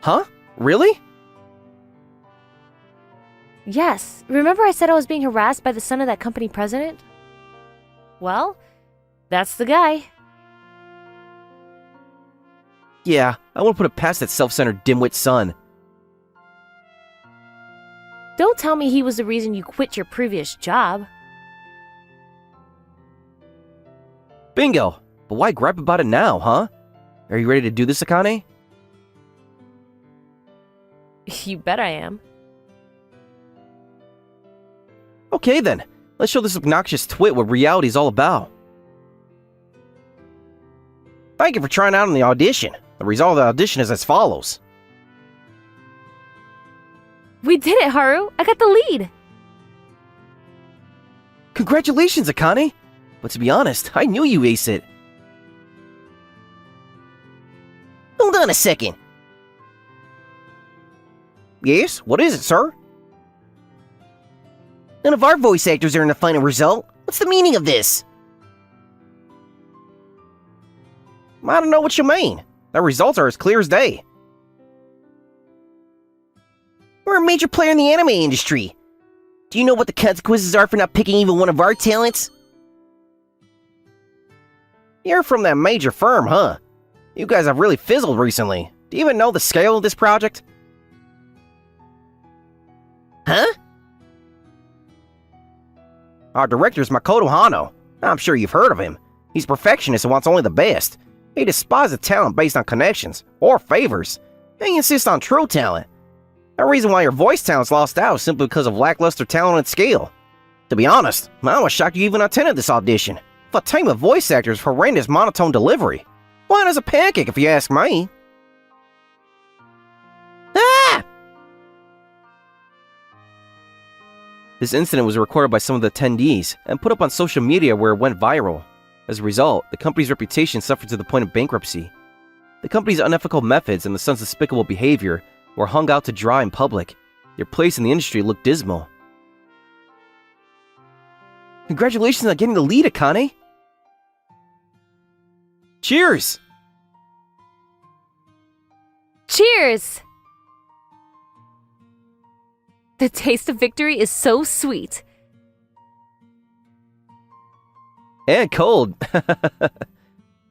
Huh? Really? Yes, remember I said I was being harassed by the son of that company president? Well, that's the guy. Yeah, I won't put it past that self-centered dimwit son. Don't tell me he was the reason you quit your previous job. Bingo! But why gripe about it now, huh? Are you ready to do this, Akane? You bet I am. Okay then, let's show this obnoxious twit what reality's all about. Thank you for trying out on the audition. The result of the audition is as follows. We did it, Haru! I got the lead! Congratulations, Akane! But to be honest, I knew you aced it. Hold on a second. Yes, what is it, sir? None of our voice actors are in the final result. What's the meaning of this? I don't know what you mean. The results are as clear as day. We're a major player in the anime industry. Do you know what the consequences are for not picking even one of our talents? You're from that major firm, huh? You guys have really fizzled recently. Do you even know the scale of this project? Huh? Our director is Makoto Hano. I'm sure you've heard of him. He's a perfectionist and wants only the best. He despises talent based on connections or favors. And he insists on true talent. The reason why your voice talent's lost out is simply because of lackluster talent and skill. To be honest, I was shocked you even attended this audition. For a team of voice actors, horrendous monotone delivery. Flat as a pancake if you ask me. Ah! This incident was recorded by some of the attendees and put up on social media where it went viral. As a result, the company's reputation suffered to the point of bankruptcy. The company's unethical methods and the son's despicable behavior were hung out to dry in public. Their place in the industry looked dismal. Congratulations on getting the lead, Akane! Cheers! Cheers! The taste of victory is so sweet. And cold.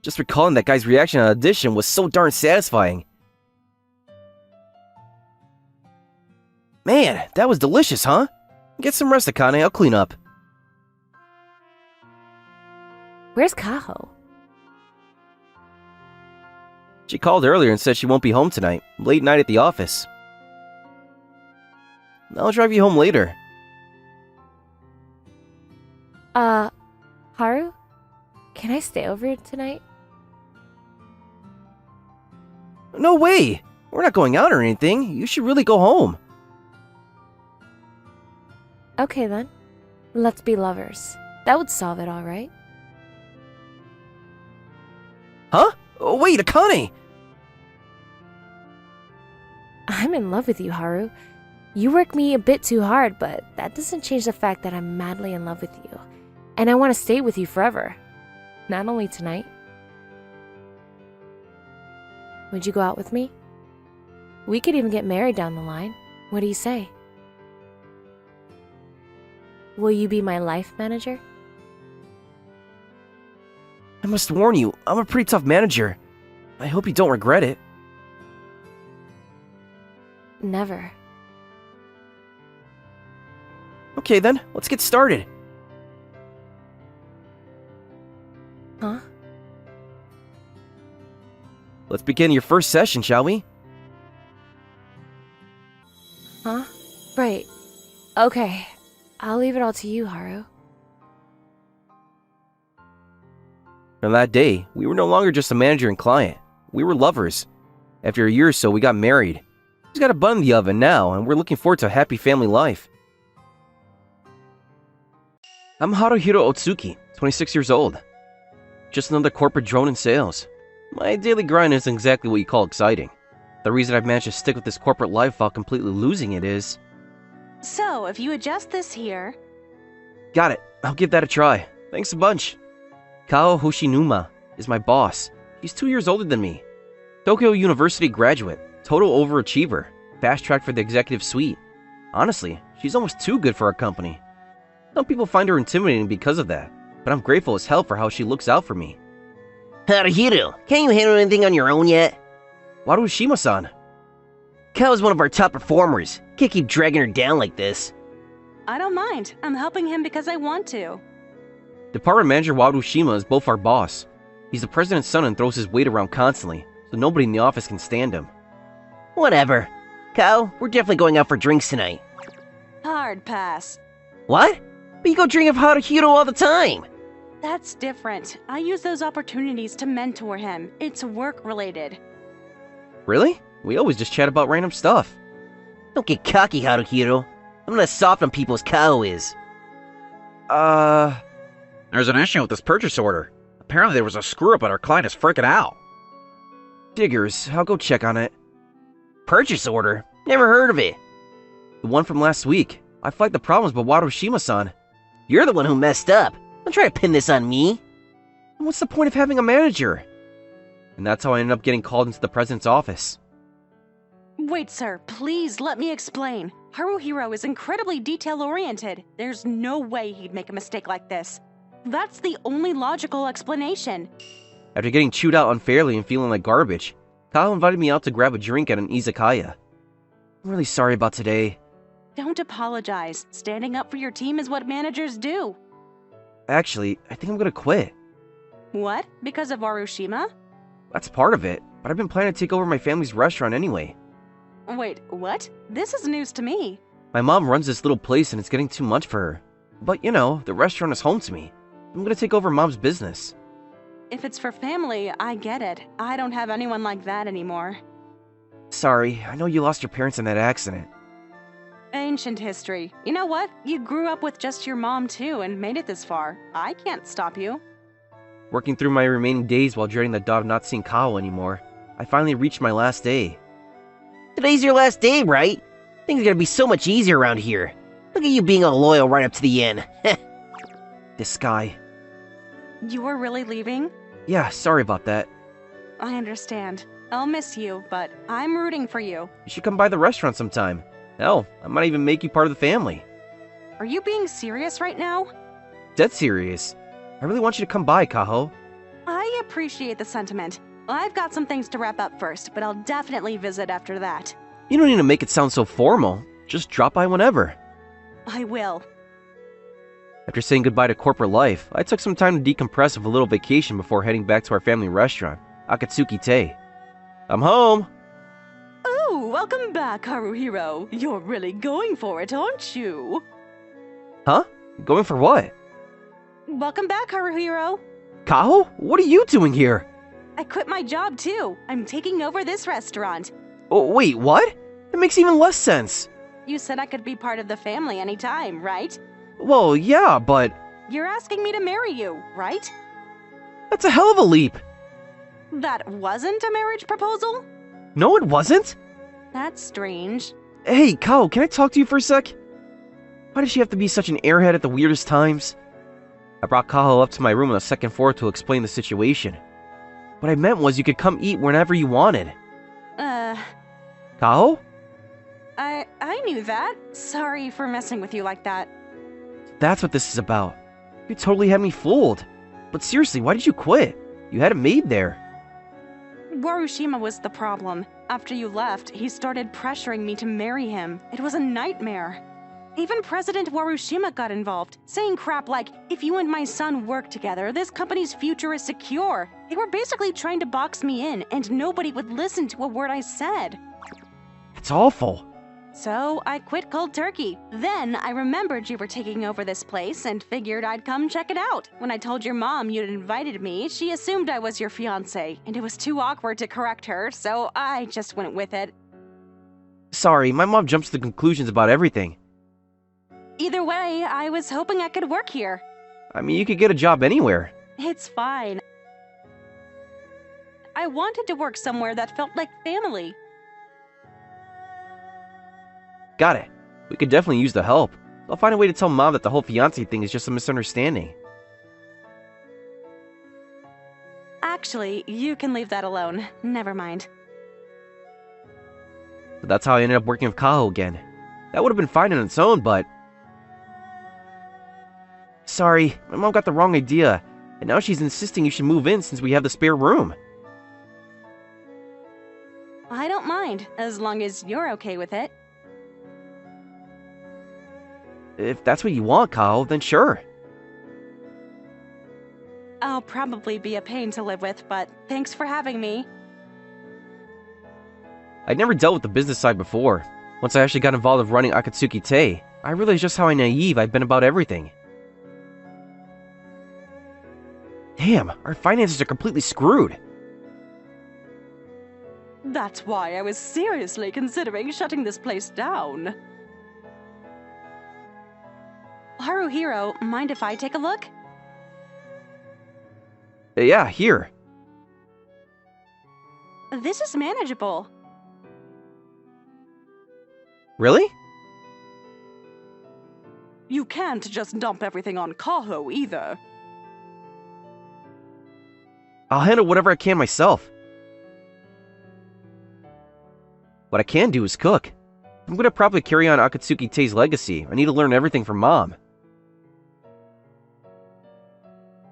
Just recalling that guy's reaction on audition was so darn satisfying. Man, that was delicious, huh? Get some rest, Akane. I'll clean up. Where's Kaho? She called earlier and said she won't be home tonight. Late night at the office. I'll drive you home later. Haru? Can I stay over tonight? No way! We're not going out or anything. You should really go home. Okay then. Let's be lovers. That would solve it, all right? Huh? Oh, wait, Akane! I'm in love with you, Haru. You work me a bit too hard, but that doesn't change the fact that I'm madly in love with you. And I want to stay with you forever. Not only tonight. Would you go out with me? We could even get married down the line. What do you say? Will you be my life manager? I must warn you, I'm a pretty tough manager. I hope you don't regret it. Never. Okay then, let's get started. Huh? Let's begin your first session, shall we? Huh? Right. Okay. I'll leave it all to you, Haru. From that day, we were no longer just a manager and client. We were lovers. After a year or so, we got married. He's got a bun in the oven now, and we're looking forward to a happy family life. I'm Haruhiro Otsuki, 26 years old. Just another corporate drone in sales. My daily grind isn't exactly what you call exciting. The reason I've managed to stick with this corporate life while completely losing it is... So, if you adjust this here... Got it. I'll give that a try. Thanks a bunch. Kao Hoshinuma is my boss. He's 2 years older than me. Tokyo University graduate. Total overachiever. Fast track for the executive suite. Honestly, she's almost too good for our company. Some people find her intimidating because of that, but I'm grateful as hell for how she looks out for me. Haruhiro, can't you handle anything on your own yet? Warushima-san. Kao's one of our top performers. Can't keep dragging her down like this. I don't mind. I'm helping him because I want to. Department Manager Warushima is both our boss. He's the president's son and throws his weight around constantly, so nobody in the office can stand him. Whatever. Kao, we're definitely going out for drinks tonight. Hard pass. What? But you go drink with Haruhiro all the time. That's different. I use those opportunities to mentor him. It's work-related. Really? We always just chat about random stuff. Don't get cocky, Haruhiro. I'm not as soft on people as Kao is. There's an issue with this purchase order. Apparently there was a screw-up and our client is freaking out. Diggers, I'll go check on it. Purchase order? Never heard of it. The one from last week. I fight the problems, but Warushima-san. You're the one who messed up. Don't try to pin this on me. What's the point of having a manager? And that's how I ended up getting called into the president's office. Wait, sir. Please let me explain. Haruhiro is incredibly detail-oriented. There's no way he'd make a mistake like this. That's the only logical explanation. After getting chewed out unfairly and feeling like garbage, Kyle invited me out to grab a drink at an izakaya. I'm really sorry about today. Don't apologize. Standing up for your team is what managers do. Actually, I think I'm gonna quit. What? Because of Arushima? That's part of it, but I've been planning to take over my family's restaurant anyway. Wait, what? This is news to me. My mom runs this little place and it's getting too much for her. But you know, the restaurant is home to me. I'm gonna take over Mom's business. If it's for family, I get it. I don't have anyone like that anymore. Sorry, I know you lost your parents in that accident. Ancient history. You know what? You grew up with just your mom too and made it this far. I can't stop you. Working through my remaining days while dreading the thought of not seeing Kao anymore, I finally reached my last day. Today's your last day, right? Things are gonna be so much easier around here. Look at you being all loyal right up to the end. This guy. You are really leaving? Yeah, sorry about that. I understand. I'll miss you, but I'm rooting for you. You should come by the restaurant sometime. Hell, I might even make you part of the family. Are you being serious right now? Dead serious. I really want you to come by, Kaho. I appreciate the sentiment. I've got some things to wrap up first, but I'll definitely visit after that. You don't need to make it sound so formal. Just drop by whenever. I will. After saying goodbye to corporate life, I took some time to decompress with a little vacation before heading back to our family restaurant, Akatsuki Tei. I'm home! Oh, welcome back, Haruhiro. You're really going for it, aren't you? Huh? Going for what? Welcome back, Haruhiro. Kaho? What are you doing here? I quit my job too. I'm taking over this restaurant. Oh, wait, what? That makes even less sense. You said I could be part of the family anytime, right? Well, yeah, but You're asking me to marry you, right? that's a hell of a leap. That wasn't a marriage proposal? No, it wasn't. That's strange. Hey, Kao, can I talk to you for a sec? Why does she have to be such an airhead at the weirdest times? I brought Kaho up to my room on the second floor to explain the situation. What I meant was you could come eat whenever you wanted. Kaho? I knew that. Sorry for messing with you like that. That's what this is about. You totally had me fooled. But seriously, why did you quit? You had it made there. Warushima was the problem. After you left, he started pressuring me to marry him. It was a nightmare. Even President Warushima got involved, saying crap like, if you and my son work together, this company's future is secure. They were basically trying to box me in, and nobody would listen to a word I said. It's awful. So I quit cold turkey. Then I remembered you were taking over this place and figured I'd come check it out. When I told your mom you'd invited me, she assumed I was your fiancé, and it was too awkward to correct her, so I just went with it. Sorry, my mom jumps to conclusions about everything. Either way, I was hoping I could work here. I mean, you could get a job anywhere. It's fine. I wanted to work somewhere that felt like family. Got it. We could definitely use the help. I'll find a way to tell Mom that the whole fiancé thing is just a misunderstanding. Actually, you can leave that alone. Never mind. So that's how I ended up working with Kaho again. That would have been fine on its own, but... Sorry, my mom got the wrong idea, and now she's insisting you should move in since we have the spare room. I don't mind, as long as you're okay with it. If that's what you want, Kaho, then sure. I'll probably be a pain to live with, but thanks for having me. I'd never dealt with the business side before. Once I actually got involved with running Akatsuki Tei, I realized just how naive I've been about everything. Damn, our finances are completely screwed. That's why I was seriously considering shutting this place down. Haruhiro, mind if I take a look? Yeah, here. This is manageable. Really? You can't just dump everything on Kaho either. I'll handle whatever I can myself. What I can do is cook. If I'm gonna probably carry on Akatsuki Tei's legacy, I need to learn everything from Mom.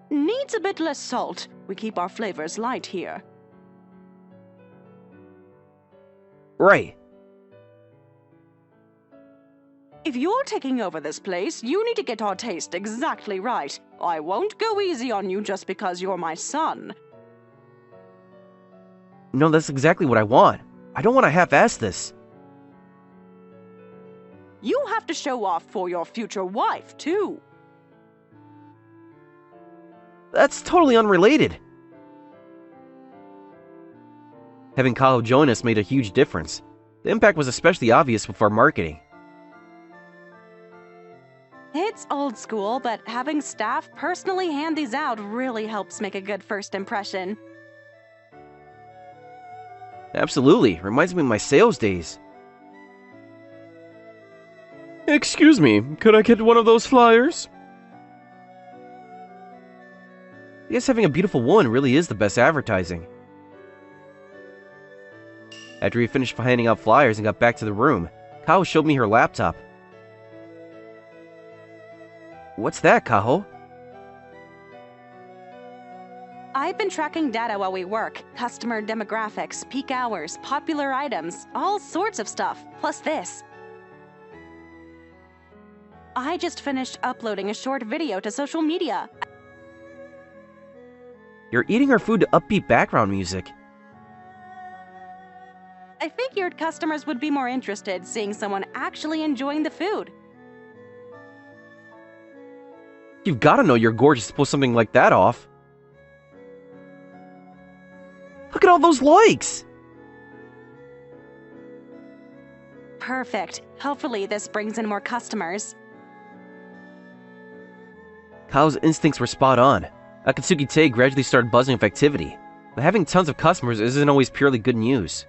Needs a bit less salt. We keep our flavors light here. Right. If you're taking over this place, you need to get our taste exactly right. I won't go easy on you just because you're my son. No, that's exactly what I want. I don't want to half-ass this. You have to show off for your future wife, too. That's totally unrelated. Having Kaho join us made a huge difference. The impact was especially obvious with our marketing. It's old school, but having staff personally hand these out really helps make a good first impression. Absolutely. Reminds me of my sales days. Excuse me, could I get one of those flyers? I guess having a beautiful woman really is the best advertising. After we finished handing out flyers and got back to the room, Kaho showed me her laptop. What's that, Kaho? I've been tracking data while we work. Customer demographics, peak hours, popular items, all sorts of stuff, plus this. I just finished uploading a short video to social media. You're eating our food to upbeat background music. I figured customers would be more interested seeing someone actually enjoying the food. You've got to know you're gorgeous to post something like that off. Look at all those likes! Perfect. Hopefully this brings in more customers. Kao's instincts were spot on. Akatsuki Tei gradually started buzzing with activity, but having tons of customers isn't always purely good news.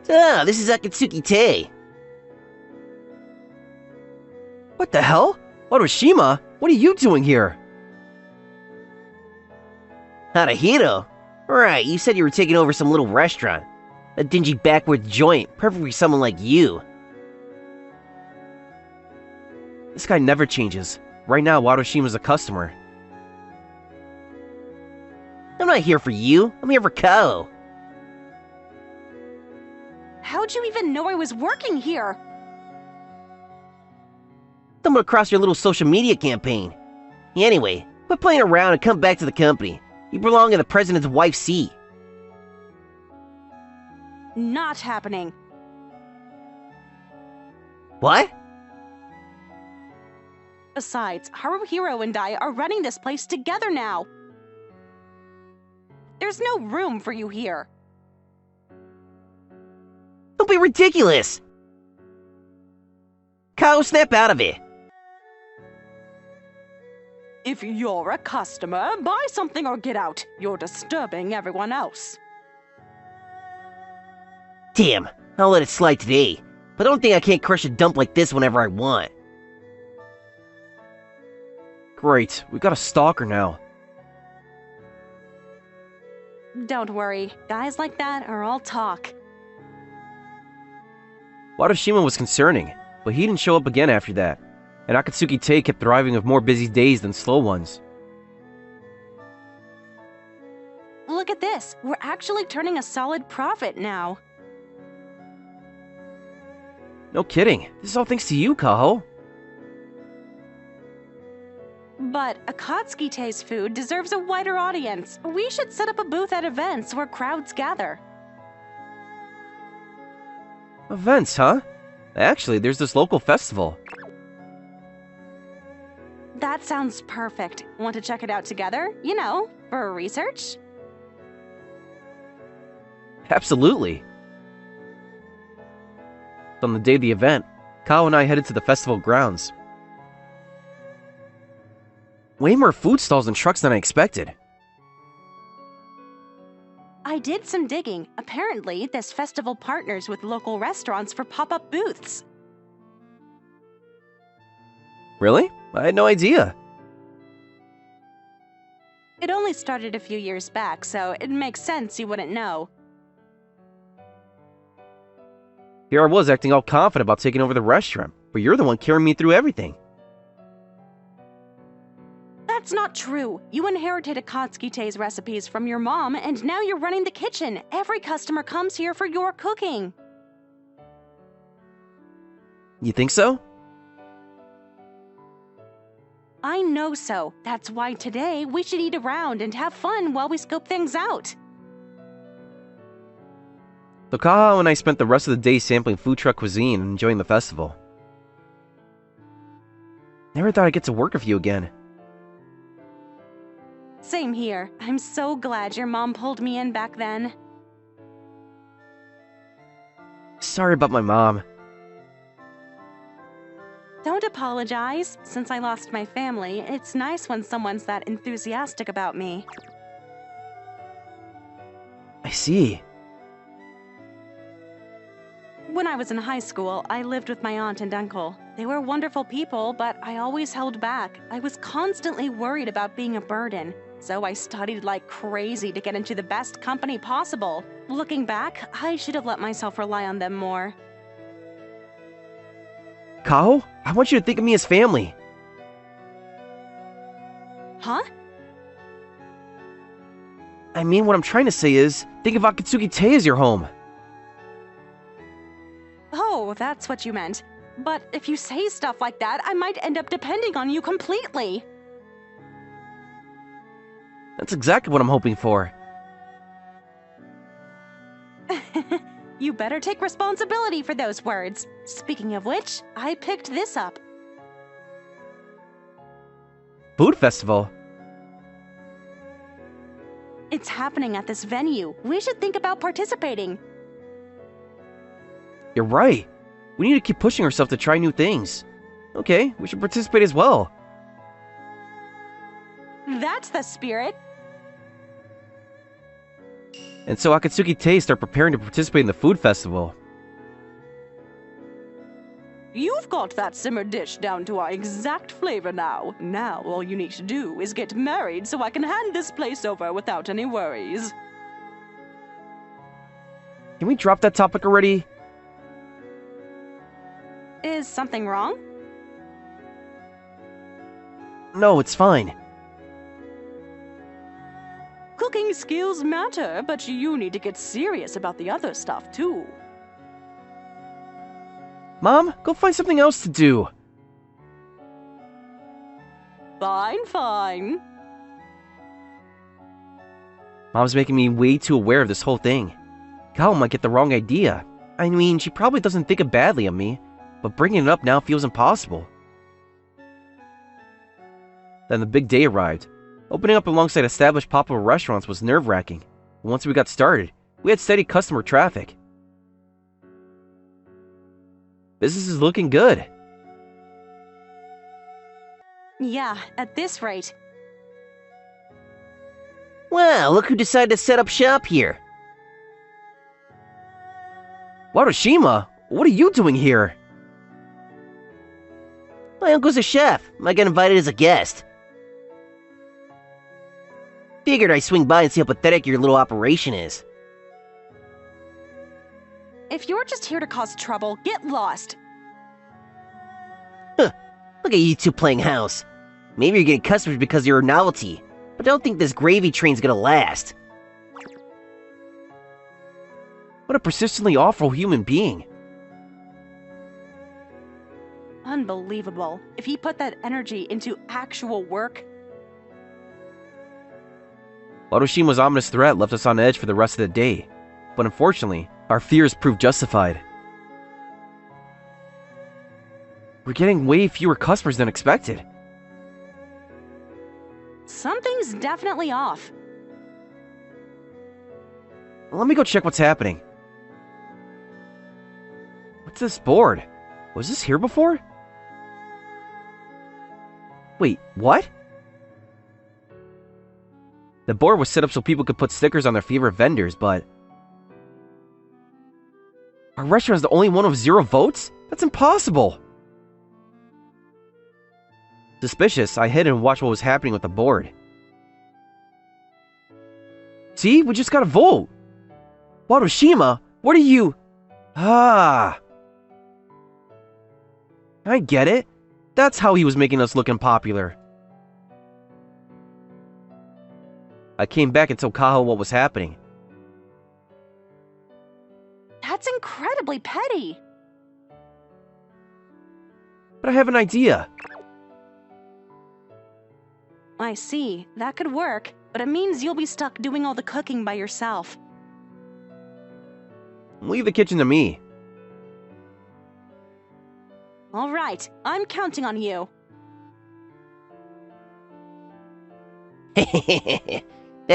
Ah, this is Akatsuki Tei. What the hell? Oroshima, what are you doing here? Harahiro? Right, you said you were taking over some little restaurant. A dingy backwoods joint, perfect for someone like you. This guy never changes. Right now, Wadoshima's a customer. I'm not here for you, I'm here for Kao. How'd you even know I was working here? Stumbled across your little social media campaign. Anyway, quit playing around and come back to the company. You belong in the president's wife's seat. Not happening. What? Besides, Haruhiro and I are running this place together now. There's no room for you here. Don't be ridiculous! Kao, snap out of it! If you're a customer, buy something or get out. You're disturbing everyone else. Damn, I'll let it slide today. But don't think I can't crush a dump like this whenever I want. Great, we got a stalker now. Don't worry, guys like that are all talk. Wadashima was concerning, but he didn't show up again after that, and Akatsuki Tei kept thriving with more busy days than slow ones. Look at this, we're actually turning a solid profit now. No kidding, this is all thanks to you, Kaho. But Akatsuki Tei's food deserves a wider audience. We should set up a booth at events where crowds gather. Events, huh? Actually, there's this local festival. That sounds perfect. Want to check it out together? You know, for research? Absolutely. On the day of the event, Kao and I headed to the festival grounds. Way more food stalls and trucks than I expected. I did some digging. Apparently, this festival partners with local restaurants for pop-up booths. Really? I had no idea. It only started a few years back, so it makes sense you wouldn't know. Here I was acting all confident about taking over the restaurant, but you're the one carrying me through everything. That's not true. You inherited Akatsuki Tei's recipes from your mom, and now you're running the kitchen. Every customer comes here for your cooking. You think so? I know so. That's why today we should eat around and have fun while we scope things out. So Kaha and I spent the rest of the day sampling food truck cuisine and enjoying the festival. Never thought I'd get to work with you again. Same here. I'm so glad your mom pulled me in back then. Sorry about my mom. Don't apologize. Since I lost my family, it's nice when someone's that enthusiastic about me. I see. When I was in high school, I lived with my aunt and uncle. They were wonderful people, but I always held back. I was constantly worried about being a burden, so I studied like crazy to get into the best company possible. Looking back, I should have let myself rely on them more. Kaho, I want you to think of me as family. Huh? I mean, what I'm trying to say is, think of Akatsuki Te as your home. Oh, that's what you meant. But if you say stuff like that, I might end up depending on you completely. That's exactly what I'm hoping for. You better take responsibility for those words. Speaking of which, I picked this up. Food festival? It's happening at this venue. We should think about participating. You're right. We need to keep pushing ourselves to try new things. Okay, we should participate as well. That's the spirit. And so Akatsuki Te start preparing to participate in the food festival. You've got that simmered dish down to our exact flavor now. Now all you need to do is get married so I can hand this place over without any worries. Can we drop that topic already? Is something wrong? No, it's fine. Cooking skills matter, but you need to get serious about the other stuff too. Mom, go find something else to do. Fine, fine. Mom's making me way too aware of this whole thing. Kaho might get the wrong idea. I mean, she probably doesn't think it badly of me, but bringing it up now feels impossible. Then the big day arrived. Opening up alongside established popular restaurants was nerve-wracking. But once we got started, we had steady customer traffic. Business is looking good. Yeah, at this rate. Wow, look who decided to set up shop here. Warushima, what are you doing here? My uncle's a chef. I got invited as a guest. Figured I'd swing by and see how pathetic your little operation is. If you're just here to cause trouble, get lost. Huh. Look at you two playing house. Maybe you're getting customers because you're a novelty, but don't think this gravy train's gonna last. What a persistently awful human being. Unbelievable. If he put that energy into actual work. Warushima's ominous threat left us on edge for the rest of the day, but unfortunately, our fears proved justified. We're getting way fewer customers than expected. Something's definitely off. Let me go check what's happening. What's this board? Was this here before? Wait, what? The board was set up so people could put stickers on their favorite vendors, but... Our restaurant is the only one with 0 votes? That's impossible! Suspicious, I hid and watched what was happening with the board. See? We just got a vote! Warushima, what are you... Ah... I get it. That's how he was making us look unpopular. I came back and told Kaho what was happening. That's incredibly petty. But I have an idea. I see. That could work, but it means you'll be stuck doing all the cooking by yourself. Leave the kitchen to me. All right, I'm counting on you. That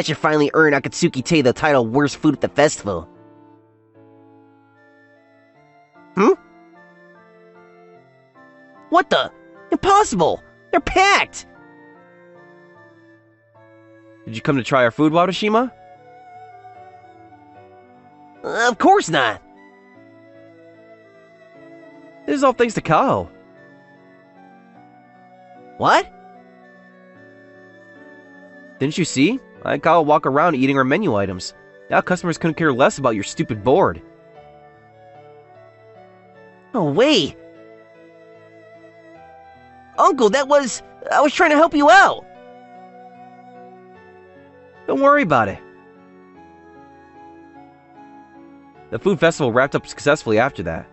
should finally earn Akatsuki Tay the title Worst Food at the Festival. What the? Impossible! They're packed! Did you come to try our food, Wadashima? Of course not! This is all thanks to Kao. What? Didn't you see? I had Kao walk around eating our menu items. Now customers couldn't care less about your stupid board. Oh, wait! Uncle, I was trying to help you out! Don't worry about it. The food festival wrapped up successfully after that.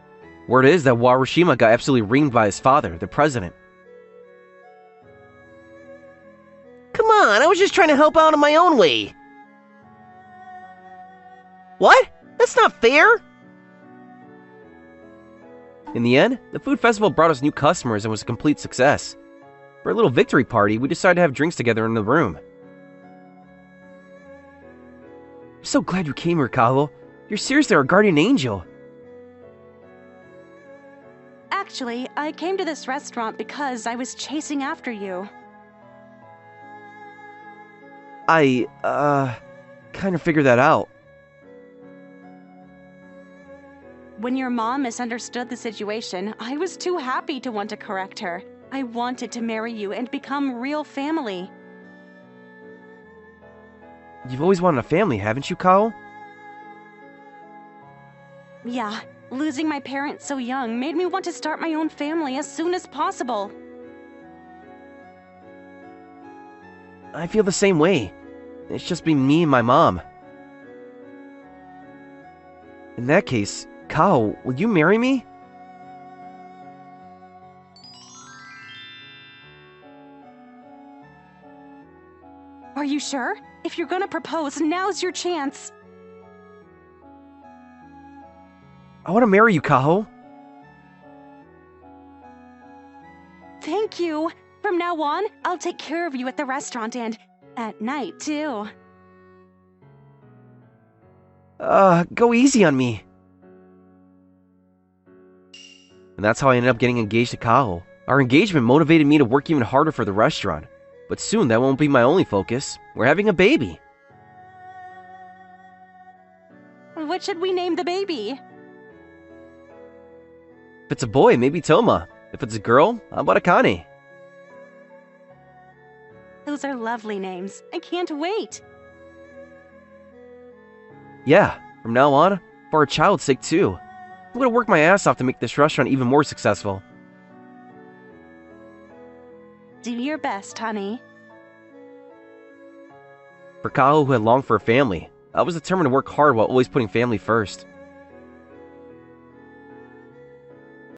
Word is that Warushima got absolutely reamed by his father, the president. Come on, I was just trying to help out in my own way. What? That's not fair! In the end, the food festival brought us new customers and was a complete success. For a little victory party, we decided to have drinks together in the room. I'm so glad you came here, Kaho. You're seriously our guardian angel. Actually, I came to this restaurant because I was chasing after you. I, kind of figured that out. When your mom misunderstood the situation, I was too happy to want to correct her. I wanted to marry you and become real family. You've always wanted a family, haven't you, Kao? Yeah, losing my parents so young made me want to start my own family as soon as possible. I feel the same way. It's just been me and my mom. In that case, Kao, will you marry me? Are you sure? If you're gonna propose, now's your chance. I want to marry you, Kaho. Thank you. From now on, I'll take care of you at the restaurant and at night, too. Go easy on me. And that's how I ended up getting engaged to Kaho. Our engagement motivated me to work even harder for the restaurant. But soon that won't be my only focus. We're having a baby. What should we name the baby? If it's a boy, maybe Toma. If it's a girl, how about Akane? Those are lovely names. I can't wait. Yeah, from now on, for our child's sake too. I'm gonna work my ass off to make this restaurant even more successful. Do your best, honey. For Kaho, who had longed for a family, I was determined to work hard while always putting family first.